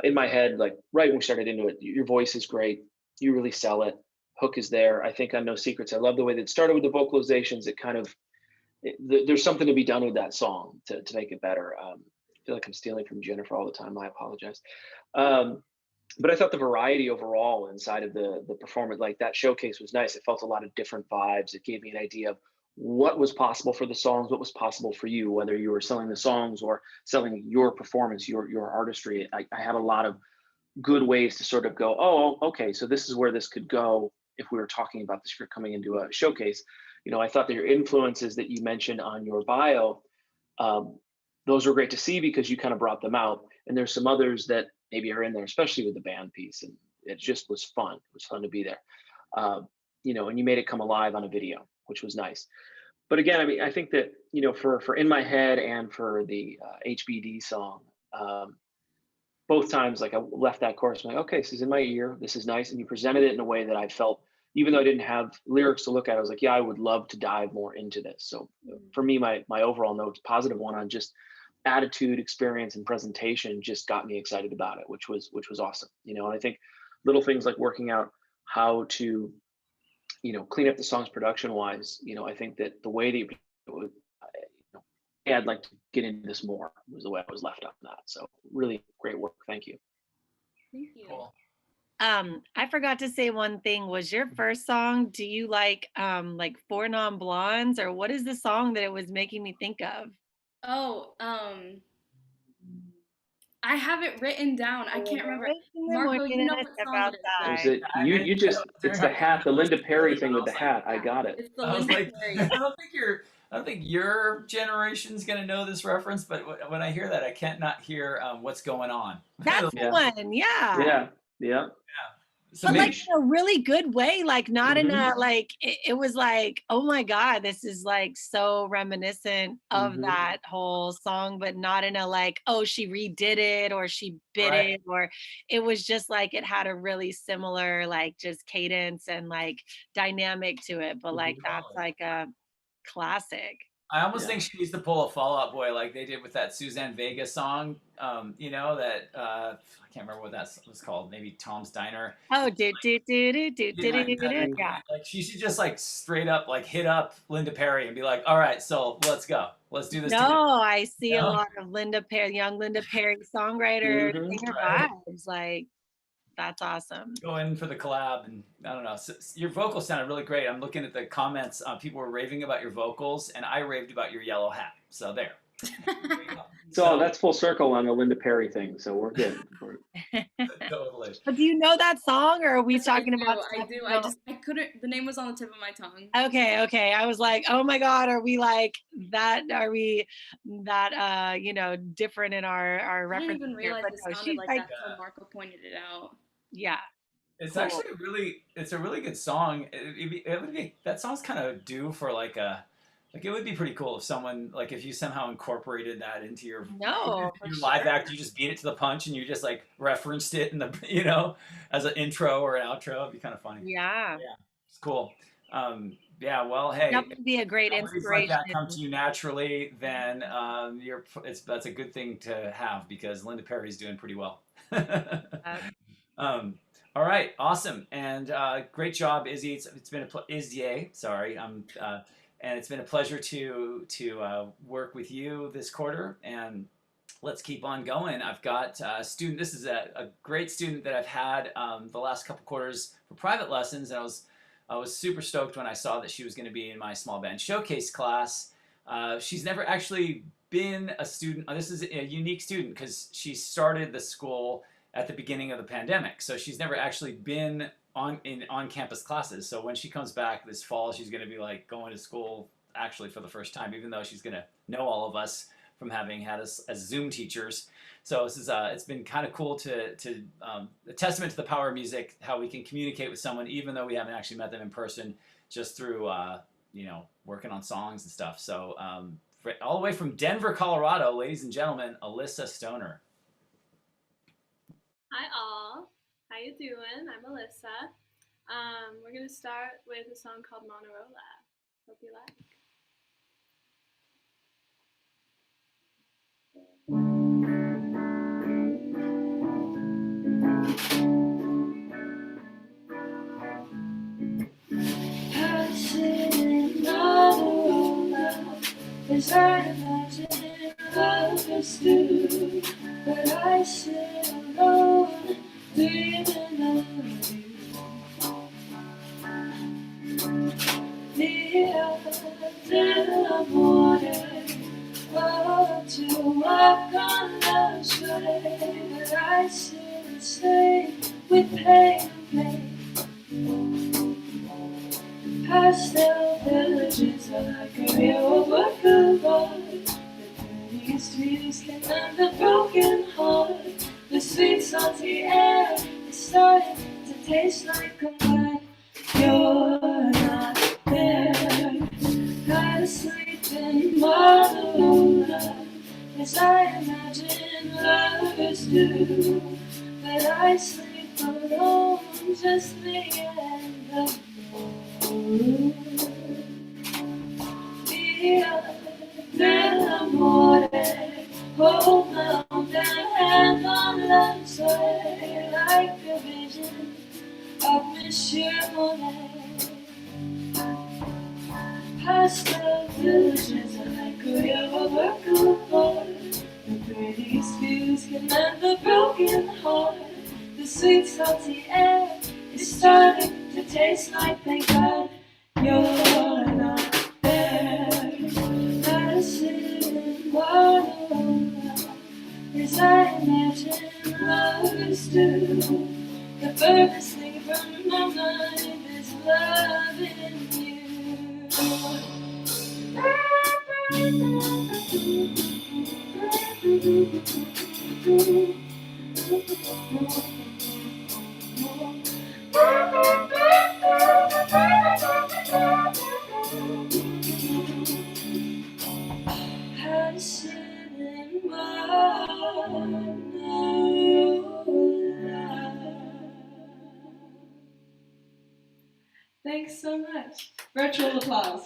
in my head, like right when we started into it, your voice is great. You really sell it. Hook is there. I think on No Secrets, I love the way that it started with the vocalizations. It kind of, there's something to be done with that song to make it better. I feel like I'm stealing from Jennifer all the time. I apologize. But I thought the variety overall inside of the performance, like that showcase, was nice. It felt a lot of different vibes. It gave me an idea of what was possible for the songs, what was possible for you, whether you were selling the songs or selling your performance, your artistry. I had a lot of good ways to sort of go, oh, okay, so this is where this could go if we were talking about this script coming into a showcase. I thought that your influences that you mentioned on your bio, those were great to see, because you kind of brought them out. And there's some others that maybe are in there, especially with the band piece. And it just was fun. It was fun to be there. and you made it come alive on a video, which was nice. But again, I mean, I think that, for In My Head and for the HBD song, um, both times, like I left that chorus, I'm like, okay, this is in my ear. This is nice. And you presented it in a way that I felt, even though I didn't have lyrics to look at, I was like, yeah, I would love to dive more into this. So for me, my overall note, positive one on just attitude, experience, and presentation just got me excited about it, which was awesome. And I think little things like working out how to, clean up the songs production wise. I think that the way that I'd like to get into this more was the way I was left on that. So really great work. Thank you. Thank you. Cool. I forgot to say one thing. Was your first song, do you like Four Non Blondes, or what is the song that it was making me think of? Oh, I have it written down. I can't remember. Marco, you know what song it is. Was it you just it's the hat, the Linda Perry thing with the hat. I got it. It's the I was Linda like, Perry. I don't think your generation's gonna know this reference, but when I hear that, I can't not hear What's Going On. That's the Yeah. one, yeah. Yeah. So But maybe, like in a really good way, like not in Mhm. a it was like, oh my God, this is like so reminiscent of Mhm. that whole song, but not in a like, oh, she redid it or she bit Right. it, or it was just like it had a really similar like just cadence and like dynamic to it. But like that's Totally. like a classic. I almost Yeah. think she needs to pull a Fall Out Boy like they did with that Suzanne Vega song. That I can't remember what that was called. Maybe Tom's Diner. Oh, yeah. Like she should just like straight up like hit up Linda Perry and be like, all right, so let's go. Let's do this together. No, I see a No? lot of young Linda Perry songwriter, Mhm. singer Right. vibes. Like, that's awesome. Go in for the collab, and I don't know. Your vocals sounded really great. I'm looking at the comments. People were raving about your vocals, and I raved about your yellow hat. So there. There you go. So that's full circle on the Linda Perry thing. So we're good. Totally. But do you know that song, or are we Yes, talking about I stuff do. you I don't- couldn't. The name was on the tip of my tongue. Okay. I was like, oh my God, are we like that? Are we that different in our I didn't reference? even realize it sounded she's like that until Marco pointed it out. yeah. It's Cool. actually it's a really good song. It would be that song's kind of due for it would be pretty cool if someone like if you somehow incorporated that into your No, for your live sure. act, you just beat it to the punch and you just like referenced it in the as an intro or an outro. It'd be kind of funny. Yeah. It's cool. Well, hey, That would be a great melodies like inspiration. that come to you naturally, then that's a good thing to have because Linda Perry's doing pretty well. All right, awesome, and great job, Izzy. It's been Izzy, sorry, and it's been a pleasure to work with you this quarter, and let's keep on going. I've got a student. This is a great student that I've had the last couple quarters for private lessons, and I was super stoked when I saw that she was going to be in my small band showcase class. She's never actually been a student. This is a unique student because she started the school at the beginning of the pandemic, so she's never actually been on campus classes. So when she comes back this fall, she's going to be like going to school actually for the first time, even though she's going to know all of us from having had us as Zoom teachers. So this is it's been kind of cool to a testament to the power of music, how we can communicate with someone even though we haven't actually met them in person, just through working on songs and stuff. So all the way from Denver, Colorado, ladies and gentlemen, Alyssa Stoner. Hi all, how you doing? I'm Alyssa. We're gonna start with a song called Monarola. Hope you like. Passing Monarola, as I imagine others do, but I sit alone, dreaming of you. The other morning, to walk on the train, but I sit and stay with pain and pain. Pastel villages like a real boulevard. The prettiest dreams can mend a broken heart. The sweet salty air is starting to taste like a wine. You're Motorola, as I imagine lovers do. But I sleep alone, just me and the moon. Via dell'amore, hold my own hand on love's way, like a vision of Monsieur Monet. Past the villages like a overcoat, the prettiest views can mend the broken heart. The sweet salty air is starting to taste like, thank God you're not there. I sit in water as I imagine lovers do. The furthest thing from my mind is loving you. I sit in my Thanks so much. Virtual applause.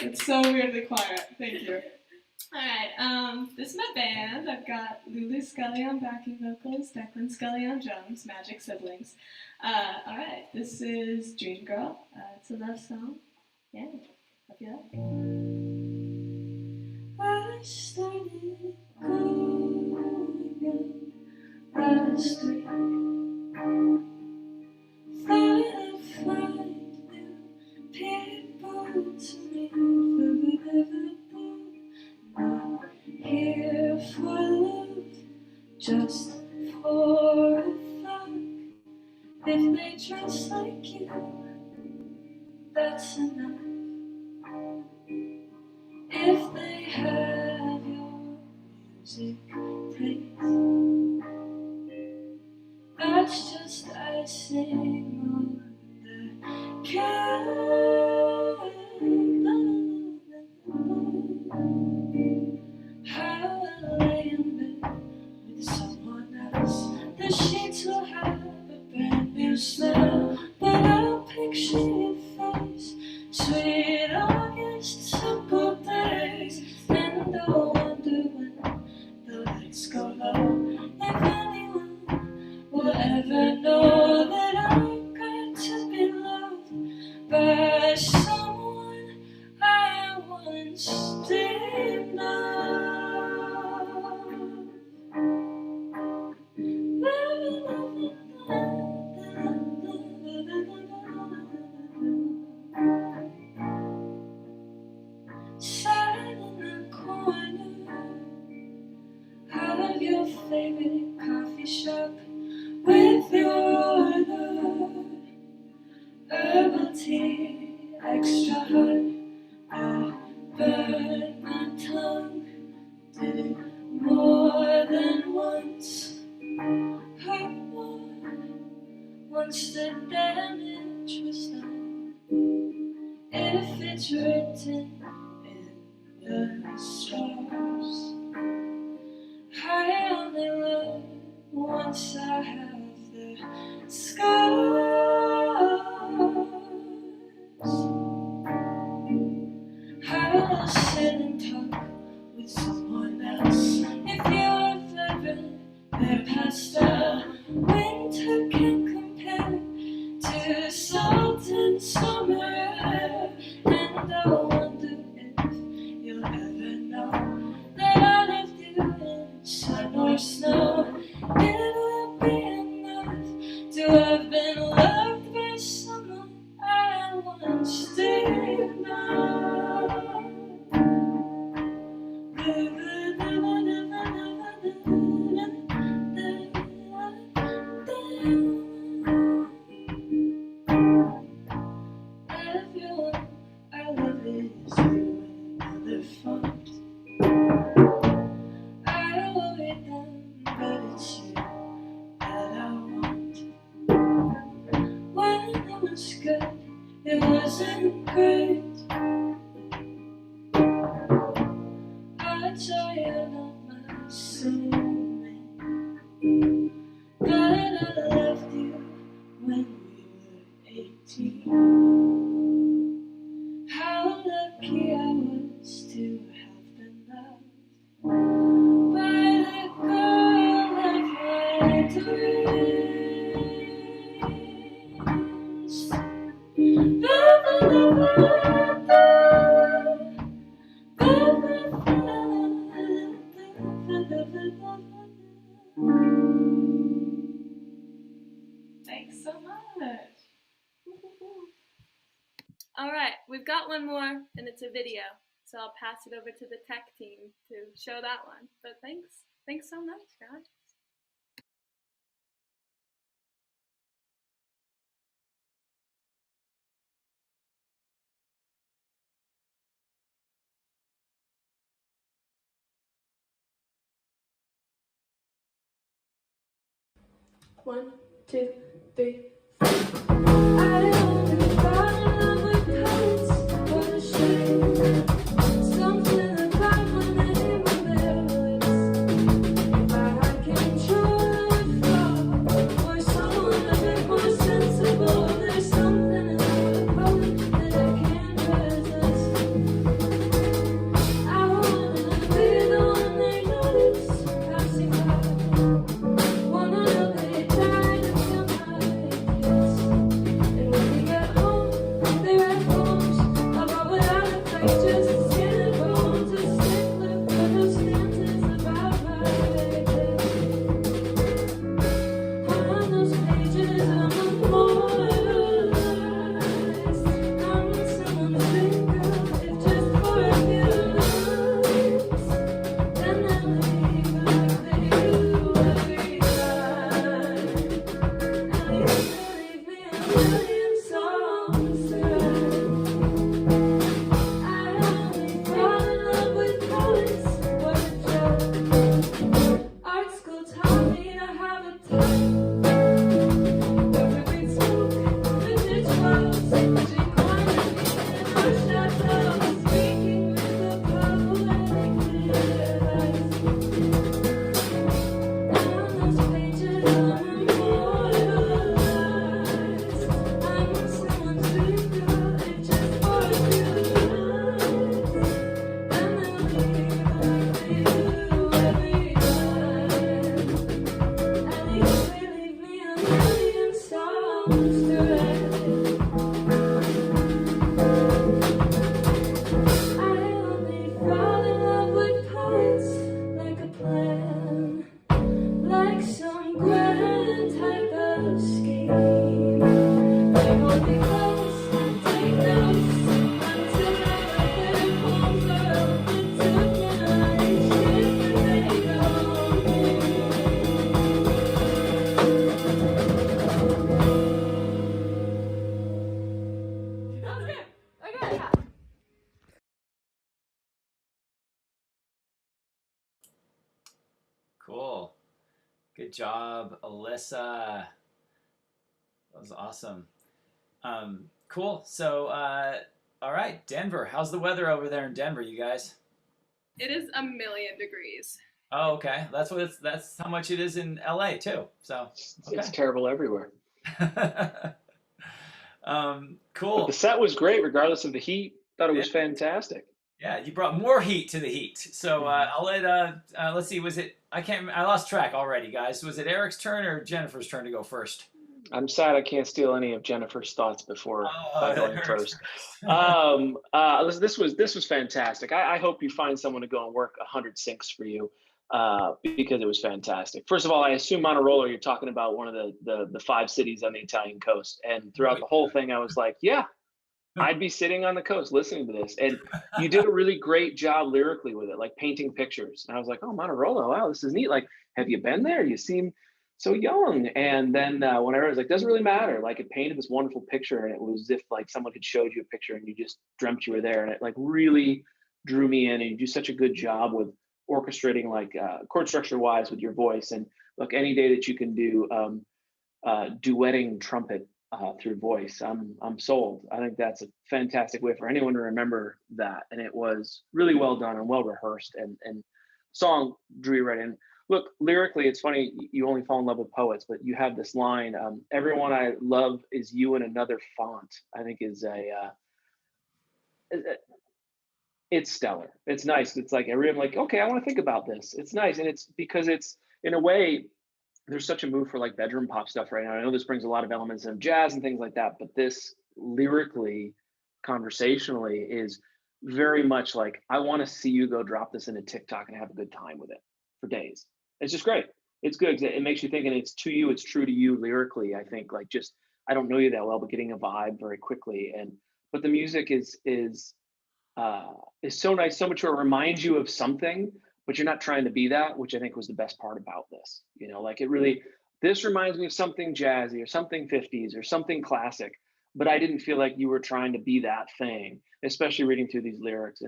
It's so weirdly quiet. Thank you. Alright, this is my band. I've got Lulu Scully on backing vocals, Declan Scully on drums, Magic Siblings. Alright, this is Dream Girl. It's a love song. Yeah, hope you like it. I started going last week. Thought I'd find new people to meet for Liverpool. Not here for love, just for fun. If they dress like you, that's enough. If they have your music taste, that's just icing on the cake. How will I lay in bed with someone else? The sheets will have a brand new smell, but I'll picture your face, sweet August, simple days, and I'll wonder when the lights go low, if anyone will ever know that I got to be loved by someone I once dreamed of. Sat in the corner of your favorite coffee shop with your order, herbal tea, extra hot. I burned my tongue, did it more than once, hurt more once the damage was done. If it's written in the stars, I only learn once I have the scars. I'll sit and talk with someone else. If you've ever their pasta, winter can compare to salt and summer air. And I wonder if you'll ever know that I loved you in sun or snow. It will be enough to have been loved by someone I once dreamed of. Everyone I love is you in another font. I worry them, but it's you that I want. When it was good, it wasn't great. All right, we've got one more, and it's a video. So I'll pass it over to the tech team to show that one. But thanks so much, guys. One, two, three. I only fall in love with poets. What a shame. Something about when they move their lips. If I had control of the flow, or someone a bit more sensible, there's something about a poet that I can't resist. I wanna be the one they notice passing by. Wanna look at it die to feel my kiss. And when we get home, they're at homes. I brought what I look like, just skin and bones. A stickler for those stanzas about my baby. On those pages, I'm immortalized. I'm in someone's finger, if just for a few nights. Then they'll leave like they do every time. And you leave me a million songs to write. I only fall in love with poets. What a joke. Art school taught me to have a type. Perfect smoke, vintage clothes, drink wine and be in our chateau, speaking with a poetic device. On those pages, I'm immortalized. I'm in someone's finger, if just for a few nights. And they'll leave like they do every time. And each they leave me a million songs to write. I only fall in love with poets like a plan, like some grand type of scheme. They hold me close, take notes, until I let their palms are open to midnight. Shit that they don't mean. That was it. Okay, yeah. Cool. Good job, Alyssa. That was awesome. Cool. So, all right, Denver. How's the weather over there in Denver, you guys? It is 1,000,000 degrees. Oh, okay. That's how much it is in LA too. So, It's terrible everywhere. But cool. the set was great, regardless of the heat. Thought it was Yeah. fantastic. Yeah, you brought more heat to the heat. So I'll let let's see. Was it? I lost track already, guys. Was it Eric's turn or Jennifer's turn to go first? I'm sad I can't steal any of Jennifer's thoughts before by going Eric's first. first. This was fantastic. I hope you find someone to go and work 100 syncs for you because it was fantastic. First of all, I assume Monterola, you're talking about one of the 5 cities on the Italian coast. And throughout the whole thing, I was like, yeah, I'd be sitting on the coast listening to this. And you did a really great job lyrically with it, like painting pictures. And I was like, oh, Monterola, wow, this is neat. Like, have you been there? You seem so young. And then whenever I was like, doesn't really matter. Like, it painted this wonderful picture, and it was as if like someone had showed you a picture and you just dreamt you were there. And it like really drew me in. And you do such a good job with orchestrating like chord structure wise with your voice. And look, any day that you can do duetting trumpet through voice, I'm sold. I think that's a fantastic way for anyone to remember that. And it was really well done and well rehearsed, and song drew you right in. Look, lyrically, it's funny, you only fall in love with poets, but you have this line, everyone I love is you in another font, I think is it's stellar. It's nice. It's like, I'm like, okay, I want to think about this. It's nice. And it's because it's, in a way, there's such a move for like bedroom pop stuff right now. I know this brings a lot of elements of jazz and things like that, but this lyrically, conversationally is very much like, I want to see you go drop this into TikTok and have a good time with it for days. It's just great. It's good. It makes you think, and it's to you, it's true to you lyrically. I think like just I don't know you that well, but getting a vibe very quickly. But the music is so nice, so mature. It reminds you of something, but you're not trying to be that, which I think was the best part about this. Like it really, this reminds me of something jazzy or something 50s or something classic, but I didn't feel like you were trying to be that thing, especially reading through these lyrics.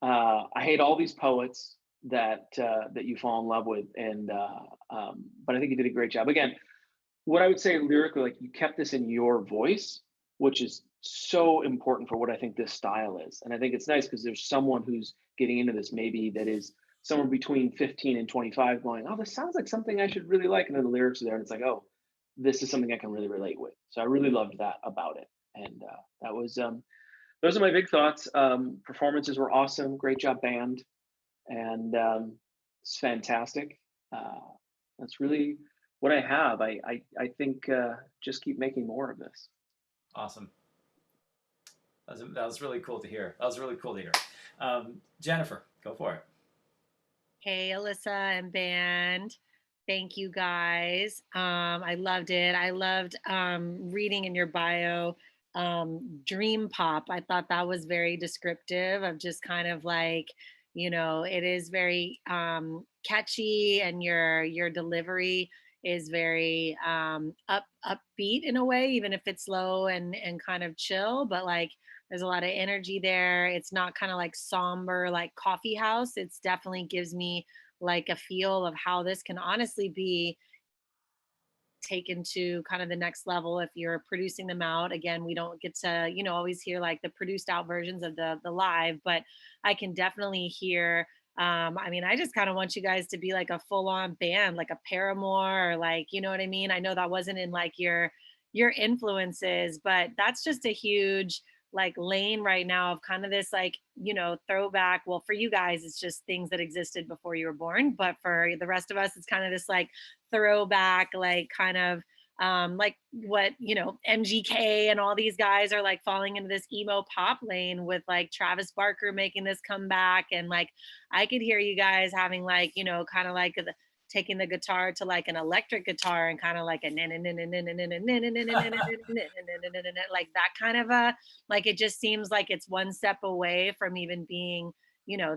I hate all these poets that you fall in love with, but I think you did a great job. Again, what I would say lyrically, like you kept this in your voice, which is so important for what I think this style is. And I think it's nice because there's someone who's getting into this maybe that is somewhere between 15 and 25 going, oh, this sounds like something I should really like. And then the lyrics are there and it's like, oh, this is something I can really relate with. So I really loved that about it. And that was, those are my big thoughts. Performances were awesome. Great job, band. And it's fantastic. That's really what I have. I think just keep making more of this. Awesome. That was really cool to hear. Jennifer, go for it. Hey, Alyssa and band. Thank you guys. I loved it. I loved reading in your bio, dream pop. I thought that was very descriptive of just kind of like, it is very catchy, and your delivery is very upbeat in a way, even if it's slow and kind of chill, but like there's a lot of energy there. It's not kind of like somber, like coffee house. It's definitely gives me like a feel of how this can honestly be taken to kind of the next level if you're producing them out. Again, we don't get to always hear like the produced out versions of the live, but I can definitely hear I just kind of want you guys to be like a full-on band, like a Paramore, or like, you know what I mean? I know that wasn't in like your influences, but that's just a huge like lane right now of kind of this like, throwback. Well, for you guys, it's just things that existed before you were born, but for the rest of us, it's kind of this like throwback, like kind of like what MGK and all these guys are like falling into this emo pop lane with like Travis Barker making this comeback. And like I could hear you guys having like kind of like taking the guitar to like an electric guitar and kind of like a like that kind of a, like it just seems like it's one step away from even being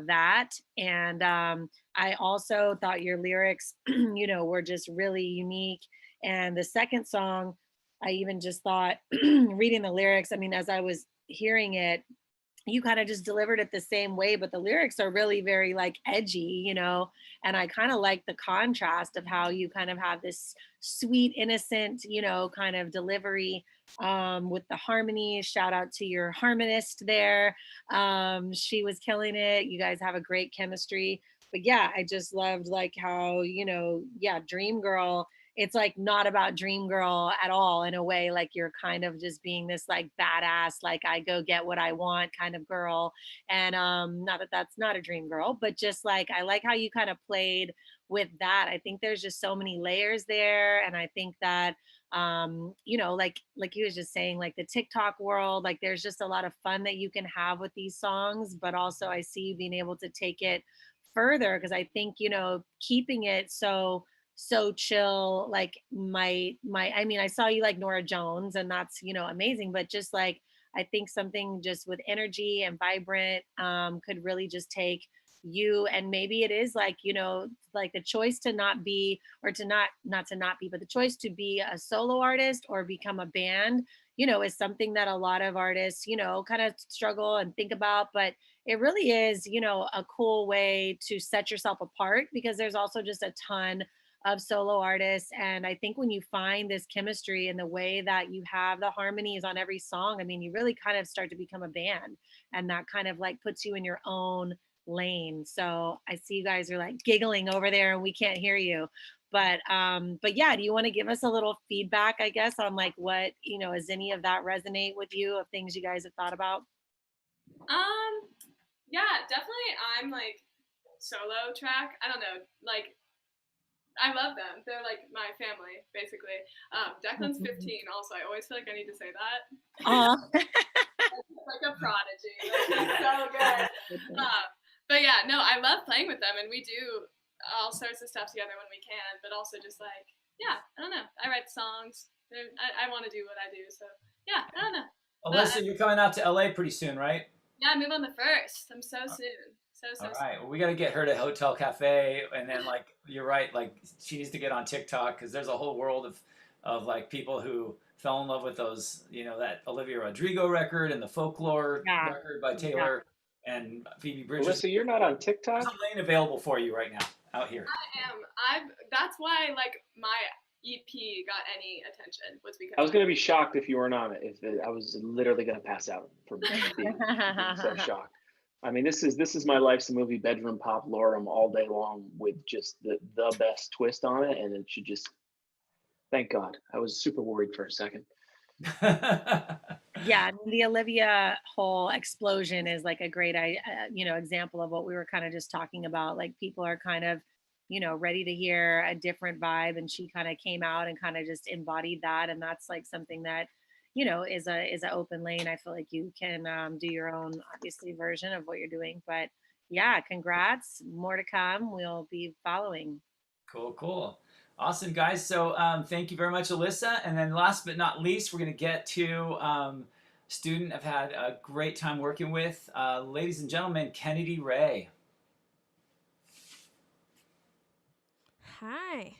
that. And I also thought your lyrics were just really unique. And the second song, I even just thought reading the lyrics, I mean, as I was hearing it, you kind of just delivered it the same way, but the lyrics are really very like edgy, and I kind of like the contrast of how you kind of have this sweet, innocent, kind of delivery with the harmony. Shout out to your harmonist there. She was killing it. You guys have a great chemistry. But yeah, I just loved like how, Dream Girl, it's like not about Dream Girl at all in a way, like you're kind of just being this like badass, like I go get what I want kind of girl. And not that that's not a dream girl, but just like I like how you kind of played with that. I think there's just so many layers there. And I think that like he was just saying, like the TikTok world, like there's just a lot of fun that you can have with these songs, but also I see you being able to take it further, because I think keeping it so chill, like my I mean, I saw you like Nora Jones, and that's amazing, but just like I think something just with energy and vibrant could really just take you. And maybe it is like like the choice to not be, or to not to not be, but the choice to be a solo artist or become a band is something that a lot of artists kind of struggle and think about. But it really is a cool way to set yourself apart, because there's also just a ton of solo artists. And I think when you find this chemistry and the way that you have the harmonies on every song, I mean, you really kind of start to become a band, and that kind of like puts you in your own lane. So I see you guys are like giggling over there and we can't hear you. But yeah, do you want to give us a little feedback, I guess, on like what, does any of that resonate with you, of things you guys have thought about? Yeah, definitely. I'm like solo track. I don't know, like I love them. They're like my family, basically. Declan's 15 also. I always feel like I need to say that. Like a prodigy. Like, he's so good. But yeah, no, I love playing with them, and we do all sorts of stuff together when we can, but also just like, yeah, I don't know. I write songs. I want to do what I do. So yeah, I don't know. Alyssa, you're coming out to LA pretty soon, right? Yeah, I move on the 1st. I'm so soon. So All right. Well, we got to get her to Hotel Cafe, and then like you're right, like she needs to get on TikTok because there's a whole world of like people who fell in love with those, that Olivia Rodrigo record and the Folklore Yeah. record by Taylor and Phoebe Bridgers. Alyssa, you're not on There's TikTok? a lane available for you right now out here. I am. That's why like my EP got any attention was because I was going to be shocked if you weren't on it. I was literally going to pass out from being so shocked. I mean, this is my life's a movie, bedroom pop lorem all day long with just the best twist on it, and it should just. Thank God. I was super worried for a second. Yeah, the Olivia whole explosion is like a great, example of what we were kind of just talking about. Like people are kind of, ready to hear a different vibe, and she kind of came out and kind of just embodied that, and that's like something that, is an open lane. I feel like you can do your own, obviously, version of what you're doing. But yeah, congrats. More to come. We'll be following. Cool. Awesome, guys. So thank you very much, Alyssa. And then last but not least, we're going to get to student I've had a great time working with. Ladies and gentlemen, Kennedy Ray. Hi.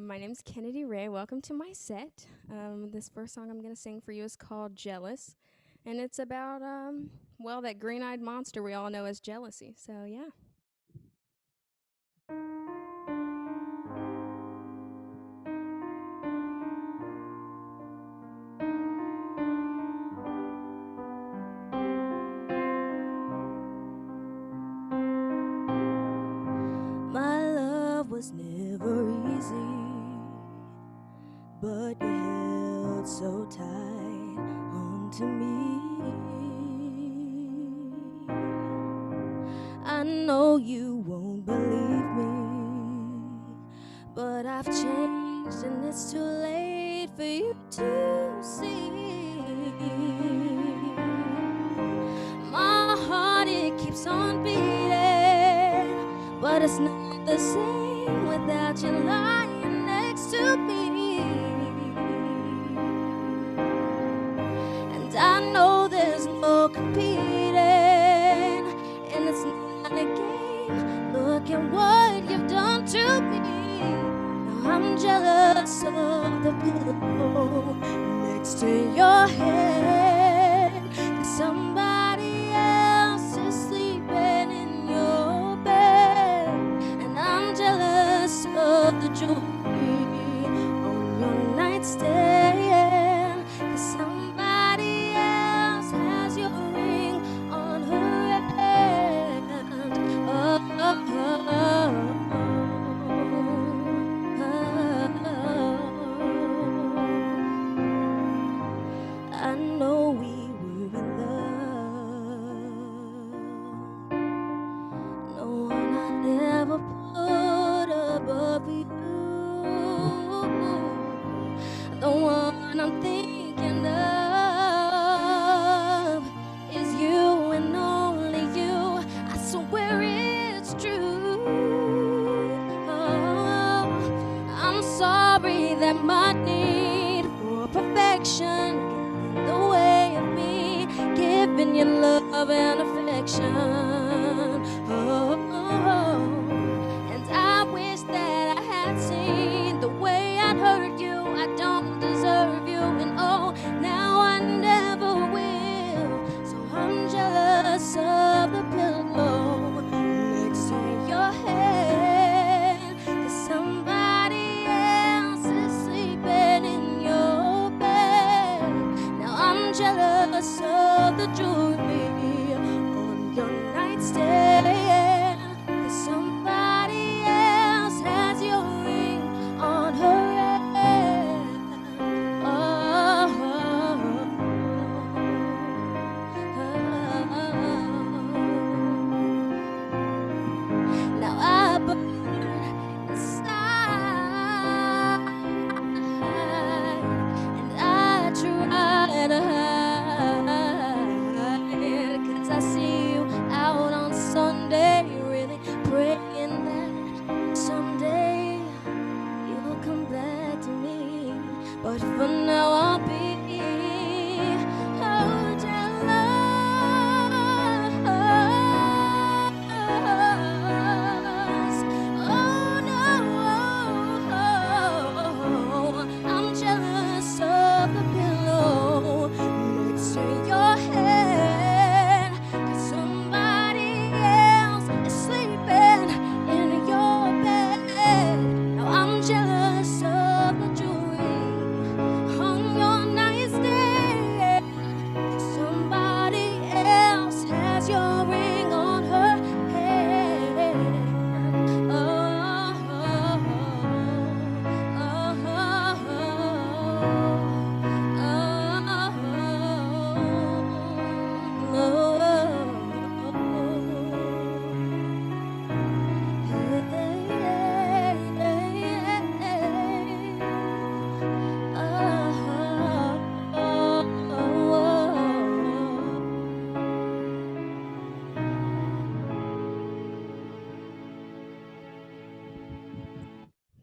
My name's Kennedy Ray. Welcome to my set. This first song I'm going to sing for you is called Jealous. And it's about, that green-eyed monster we all know as jealousy. So, yeah. My love was never easy, but you held so tight onto me. I know you won't believe me, but I've changed and it's too late for you to see. My heart, it keeps on beating, but it's not the same without you lying next to me. And I know there's no competing, and it's not a game. Look at what you've done to me. Now I'm jealous of the pillow next to your head, 'cause somebody else is sleeping in your bed. And I'm jealous of the jewelry on your nightstand, 'cause somebody else has your ring on her hand. I know we were in love. No one I'd ever put above you. The one I'm thinking of is you and only you. I swear it's true. Oh, I'm sorry that my need for perfection got in the way of me giving you love and affection. Oh, and I wish that I had seen the way I'd hurt you. I don't deserve you, and oh, now I never will. So I'm jealous of the pillow next to your head, 'cause somebody else is sleeping in your bed. Now I'm jealous of the jewelry on your nightstand, 'cause somebody else has your ring on her hand. Now I burn inside, and I try to hide. now I'll be jealous. Oh no, I'm jealous of the pillow next to your head, 'cause somebody else is sleeping in your bed. Now I'm jealous of the jewelry on your nightstand. Somebody else has your ring on her hand. Oh, oh,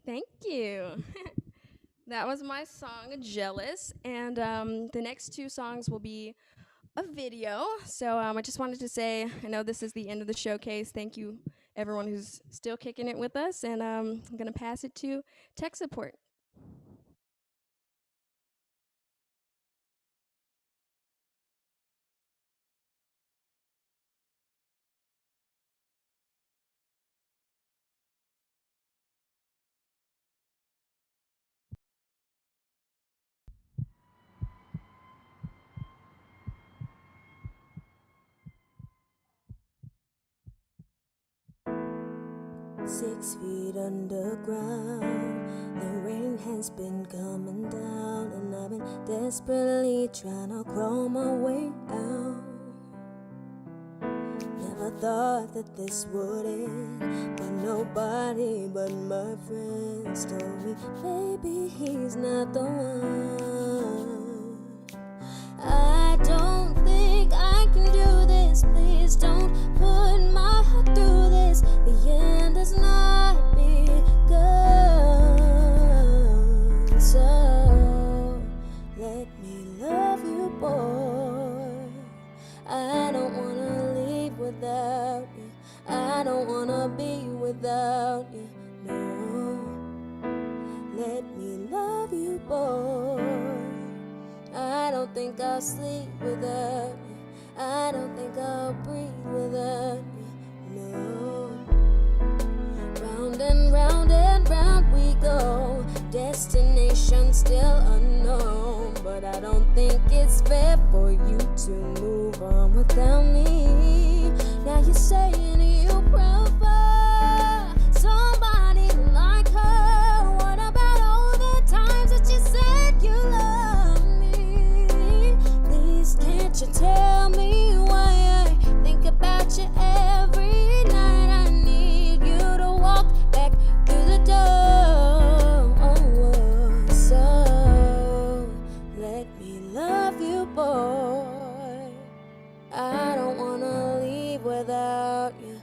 Thank you. That was my song, Jealous. And the next two songs will be a video. So I just wanted to say, I know this is the end of the showcase. Thank you, everyone who's still kicking it with us. And I'm going to pass it to tech support. Six feet underground, the rain has been coming down, and I've been desperately trying to crawl my way out. Never thought that this would end, but nobody but my friends told me, baby, he's not the one. I don't think I can do this, please don't put my heart through this. The end has not begun, so let me love you, boy. I don't wanna leave without you, I don't wanna be without you, no. Let me love you, boy. I don't think I'll sleep without you, I don't think I'll breathe without you, no. Round and round we go, destination still unknown, but I don't think it's fair for you to move on without me. Now you're saying you prefer somebody like her. What about all the times that you said you love me? Please can't you tell me why I think about you every night? I need you to walk back through the door. Oh, so let me love you, boy. I don't wanna leave without you,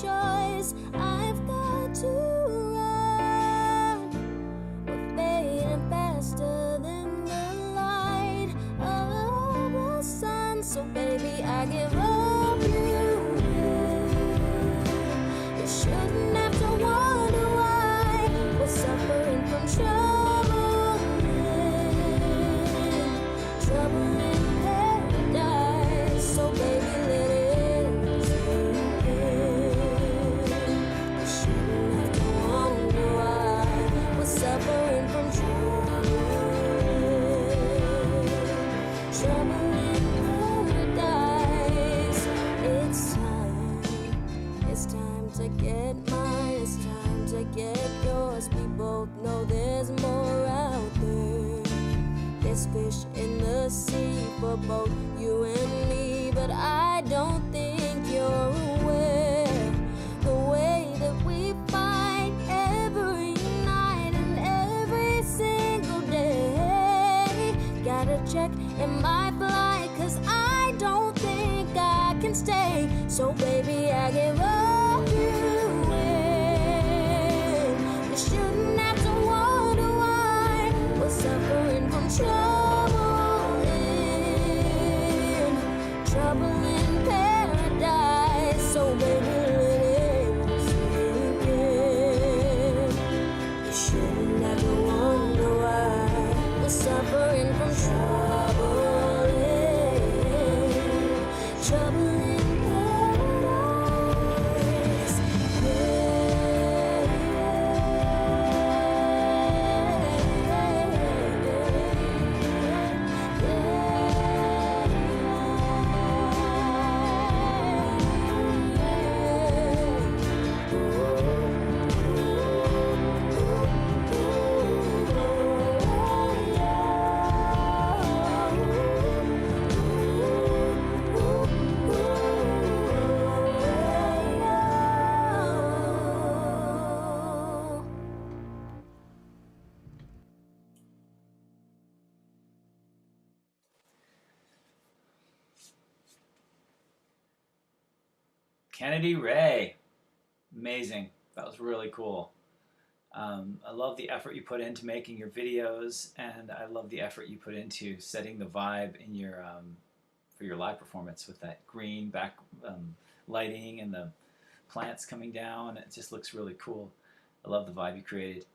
choice. I've got to run. We're fading faster than the light of the sun. So baby, I give up you. You shouldn't have to wonder why we're suffering from trouble in paradise. So baby, let it sink in. You shouldn't have to wonder why we're suffering from trouble in paradise. It's time to get mine. It's time to get yours. We both know there's more out there. There's fish in the sea for both you and me, but I don't think you're aware the way that we fight every night and every single day. Gotta check in my flight, 'cause I don't think I can stay. So baby, I give up you in. You shouldn't have to wonder why we're suffering from trouble in paradise. So baby, let it sink in. You shouldn't have to wonder why we're suffering from trouble in paradise. Kennedy Ray, amazing. That was really cool. I love the effort you put into making your videos, and I love the effort you put into setting the vibe in your for your live performance with that green back lighting and the plants coming down. It just looks really cool. I love the vibe you created.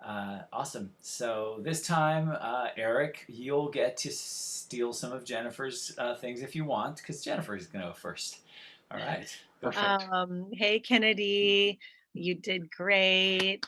Awesome. So this time, Eric, you'll get to steal some of Jennifer's things if you want, because Jennifer's going to go first. All right. Perfect. Hey, Kennedy, you did great.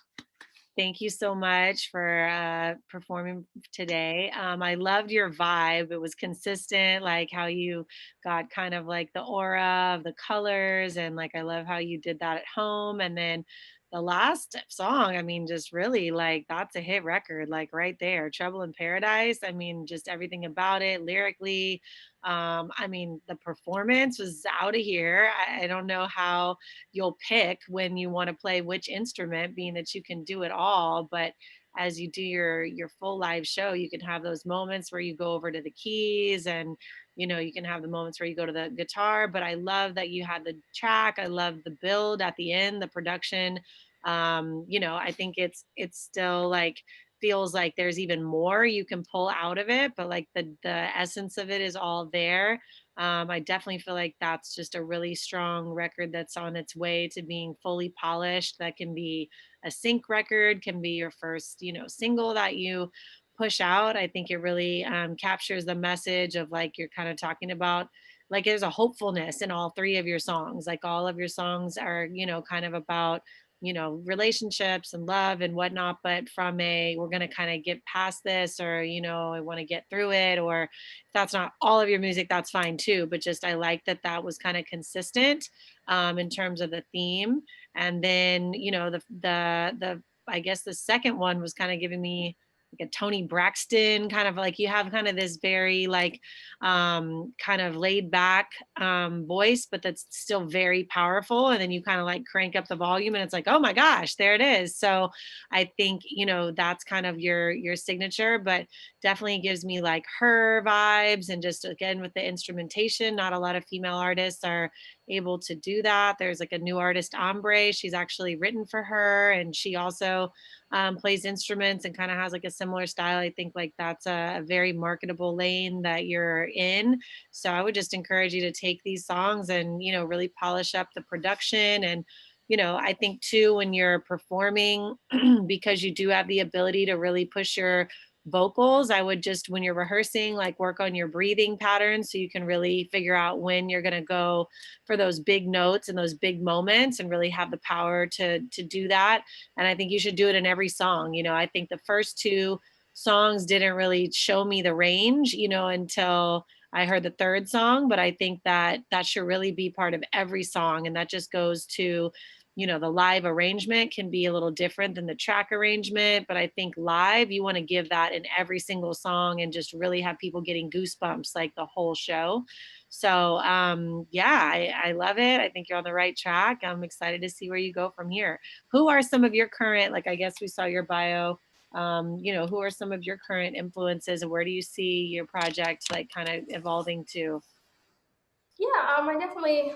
Thank you so much for performing today. I loved your vibe. It was consistent, like how you got kind of like the aura of the colors, and like I love how you did that at home. And then the last song, I mean, just really like that's a hit record, like right there, Trouble in Paradise. I mean, just everything about it lyrically. I mean, the performance was out of here. I don't know how you'll pick when you want to play which instrument, being that you can do it all. But as you do your full live show, you can have those moments where you go over to the keys, and you can have the moments where you go to the guitar. But I love that you had the track. I love the build at the end, the production. I think it's still like feels like there's even more you can pull out of it, but like the essence of it is all there. I definitely feel like that's just a really strong record that's on its way to being fully polished. That can be a sync record, can be your first, single that you push out. I think it really captures the message of like you're kind of talking about. Like there's a hopefulness in all three of your songs. Like all of your songs are, kind of about relationships and love and whatnot, but from we're going to kind of get past this, or I want to get through it. Or if that's not all of your music, that's fine too, but just I like that was kind of consistent in terms of the theme. And then the I guess the second one was kind of giving me like a Tony Braxton kind of, like you have kind of this very like kind of laid back voice, but that's still very powerful. And then you kind of like crank up the volume and it's like, oh my gosh, there it is. So I think, that's kind of your signature, but definitely gives me like her vibes. And just again, with the instrumentation, not a lot of female artists are, able to do that. There's like a new artist, Ombre. She's actually written for her, and she also plays instruments and kind of has like a similar style. I think like that's a very marketable lane that you're in. So I would just encourage you to take these songs and, you know, really polish up the production. And, you know, I think too, when you're performing, because you do have the ability to really push your vocals, I would just, when you're rehearsing, like work on your breathing patterns so you can really figure out when you're going to go for those big notes and those big moments and really have the power to do that. And I think you should do it in every song. You know, I think the first two songs didn't really show me the range, you know, until I heard the third song, but I think that that should really be part of every song. And that just goes to, you know, the live arrangement can be a little different than the track arrangement, but I think live, you want to give that in every single song and just really have people getting goosebumps like the whole show. So yeah, I love it. I think you're on the right track. I'm excited to see where you go from here. Who are some of your current, like, I guess we saw your bio, you know, who are some of your current influences and where do you see your project like kind of evolving to? Yeah, I definitely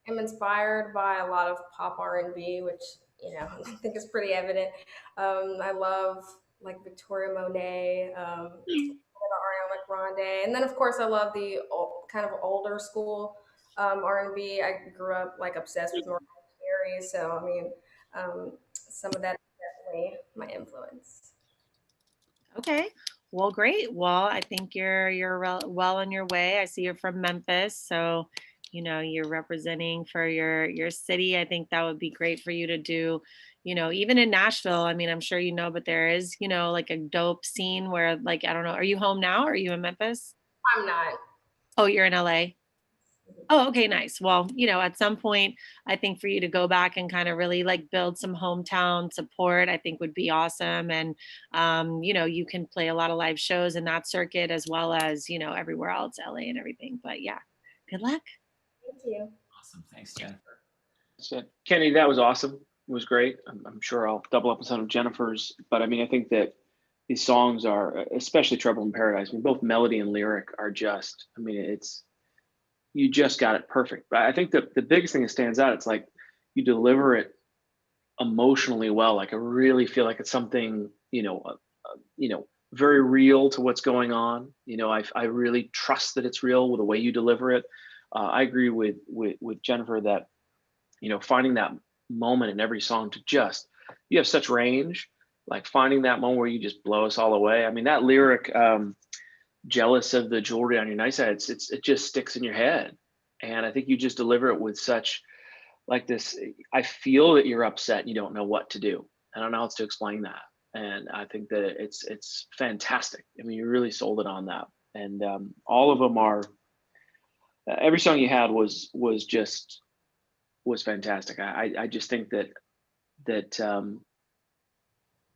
am inspired by a lot of pop R&B, which, you know, I think is pretty evident. I love like Victoria Monet, Ariana Grande, and then of course I love the kind of older school R&B. I grew up like obsessed with Mariah Carey, so I mean, some of that is definitely my influence. Okay. Well, great. Well, I think you're well on your way. I see you're from Memphis, so you know you're representing for your city. I think that would be great for you to do. You know, even in Nashville. I mean, I'm sure you know, but there is, you know, like a dope scene where, like, I don't know. Are you home now? Or are you in Memphis? I'm not. Oh, you're in LA. Oh, okay, nice. Well, you know, at some point, I think for you to go back and kind of really like build some hometown support, I think would be awesome. And, you know, you can play a lot of live shows in that circuit as well as, you know, everywhere else, LA and everything. But yeah, good luck. Thank you. Awesome. Thanks, Jennifer. So, Kenny, that was awesome. It was great. I'm sure I'll double up on some of Jennifer's, but I mean, I think that these songs are, especially Trouble in Paradise, I mean, both melody and lyric are just, I mean, it's, you just got it perfect. But I think that the biggest thing that stands out, it's like you deliver it emotionally well. Like I really feel like it's something, you know, very real to what's going on. You know, I really trust that it's real with the way you deliver it. I agree with Jennifer that, you know, finding that moment in every song to just, you have such range, like finding that moment where you just blow us all away. I mean, that lyric, jealous of the jewelry on your nice side, it just sticks in your head. And I think you just deliver it with such like this, I feel that you're upset and you don't know what to do. I don't know how else to explain that. And I think that it's fantastic. I mean, you really sold it on that. And all of them are, every song you had was fantastic. I just think that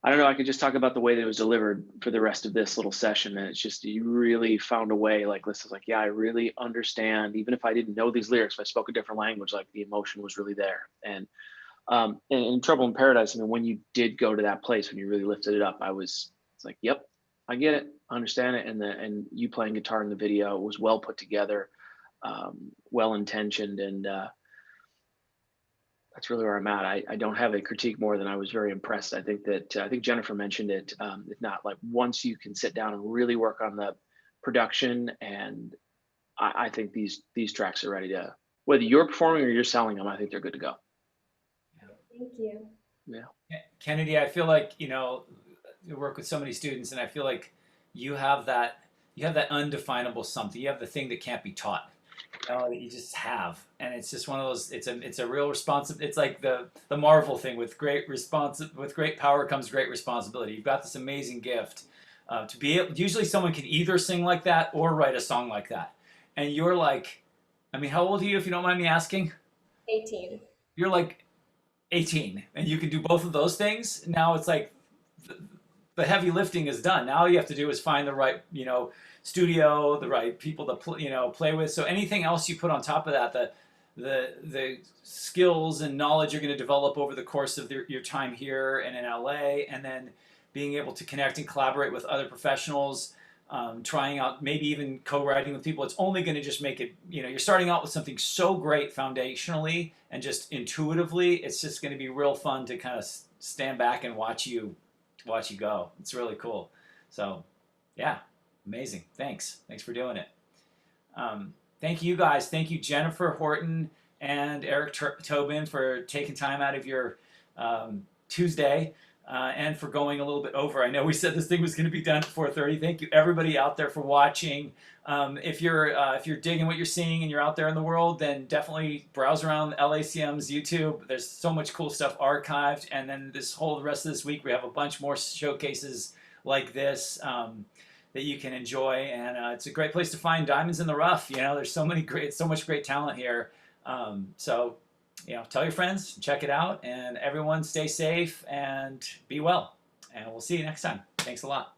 I don't know, I could just talk about the way that it was delivered for the rest of this little session. And it's just, you really found a way, like, listen, like, yeah, I really understand, even if I didn't know these lyrics, if I spoke a different language, like the emotion was really there. And in Trouble in Paradise, I mean, when you did go to that place, when you really lifted it up, it's like, yep, I get it, I understand it. And you playing guitar in the video was well put together, well intentioned, and that's really where I'm at. I don't have a critique more than I was very impressed. I think Jennifer mentioned it. If not, like once you can sit down and really work on the production, and I think these tracks are ready to, whether you're performing or you're selling them, I think they're good to go. Thank you. Yeah. Kennedy, I feel like, you know, you work with so many students, and I feel like you have that undefinable something. You have the thing that can't be taught. You know, that you just have, and it's just one of those. It's a real responsibility. It's like the Marvel thing, with great power comes great responsibility. You've got this amazing gift to be able. Usually, someone can either sing like that or write a song like that, and you're like, I mean, how old are you, if you don't mind me asking? 18. You're like 18, and you can do both of those things. Now it's like the heavy lifting is done. Now all you have to do is find the right, you know, studio, the right people to play with. So anything else you put on top of that, the skills and knowledge you're going to develop over the course of your time here and in LA, and then being able to connect and collaborate with other professionals, trying out, maybe even co-writing with people. It's only going to just make it, you're starting out with something so great foundationally and just intuitively. It's just going to be real fun to kind of stand back and watch you go. It's really cool. So yeah, amazing. Thanks for doing it. Thank you guys. Thank you, Jennifer, Horton, and Eric Tobin, for taking time out of your Tuesday and for going a little bit over. I know we said this thing was going to be done at 4:30. Thank you, everybody out there, for watching. If you're digging what you're seeing and you're out there in the world, then definitely browse around LACM's YouTube. There's so much cool stuff archived, and then the rest of this week we have a bunch more showcases like this. That you can enjoy, and it's a great place to find diamonds in the rough. There's so much great talent here. So, tell your friends, check it out, and everyone stay safe and be well. And we'll see you next time. Thanks a lot.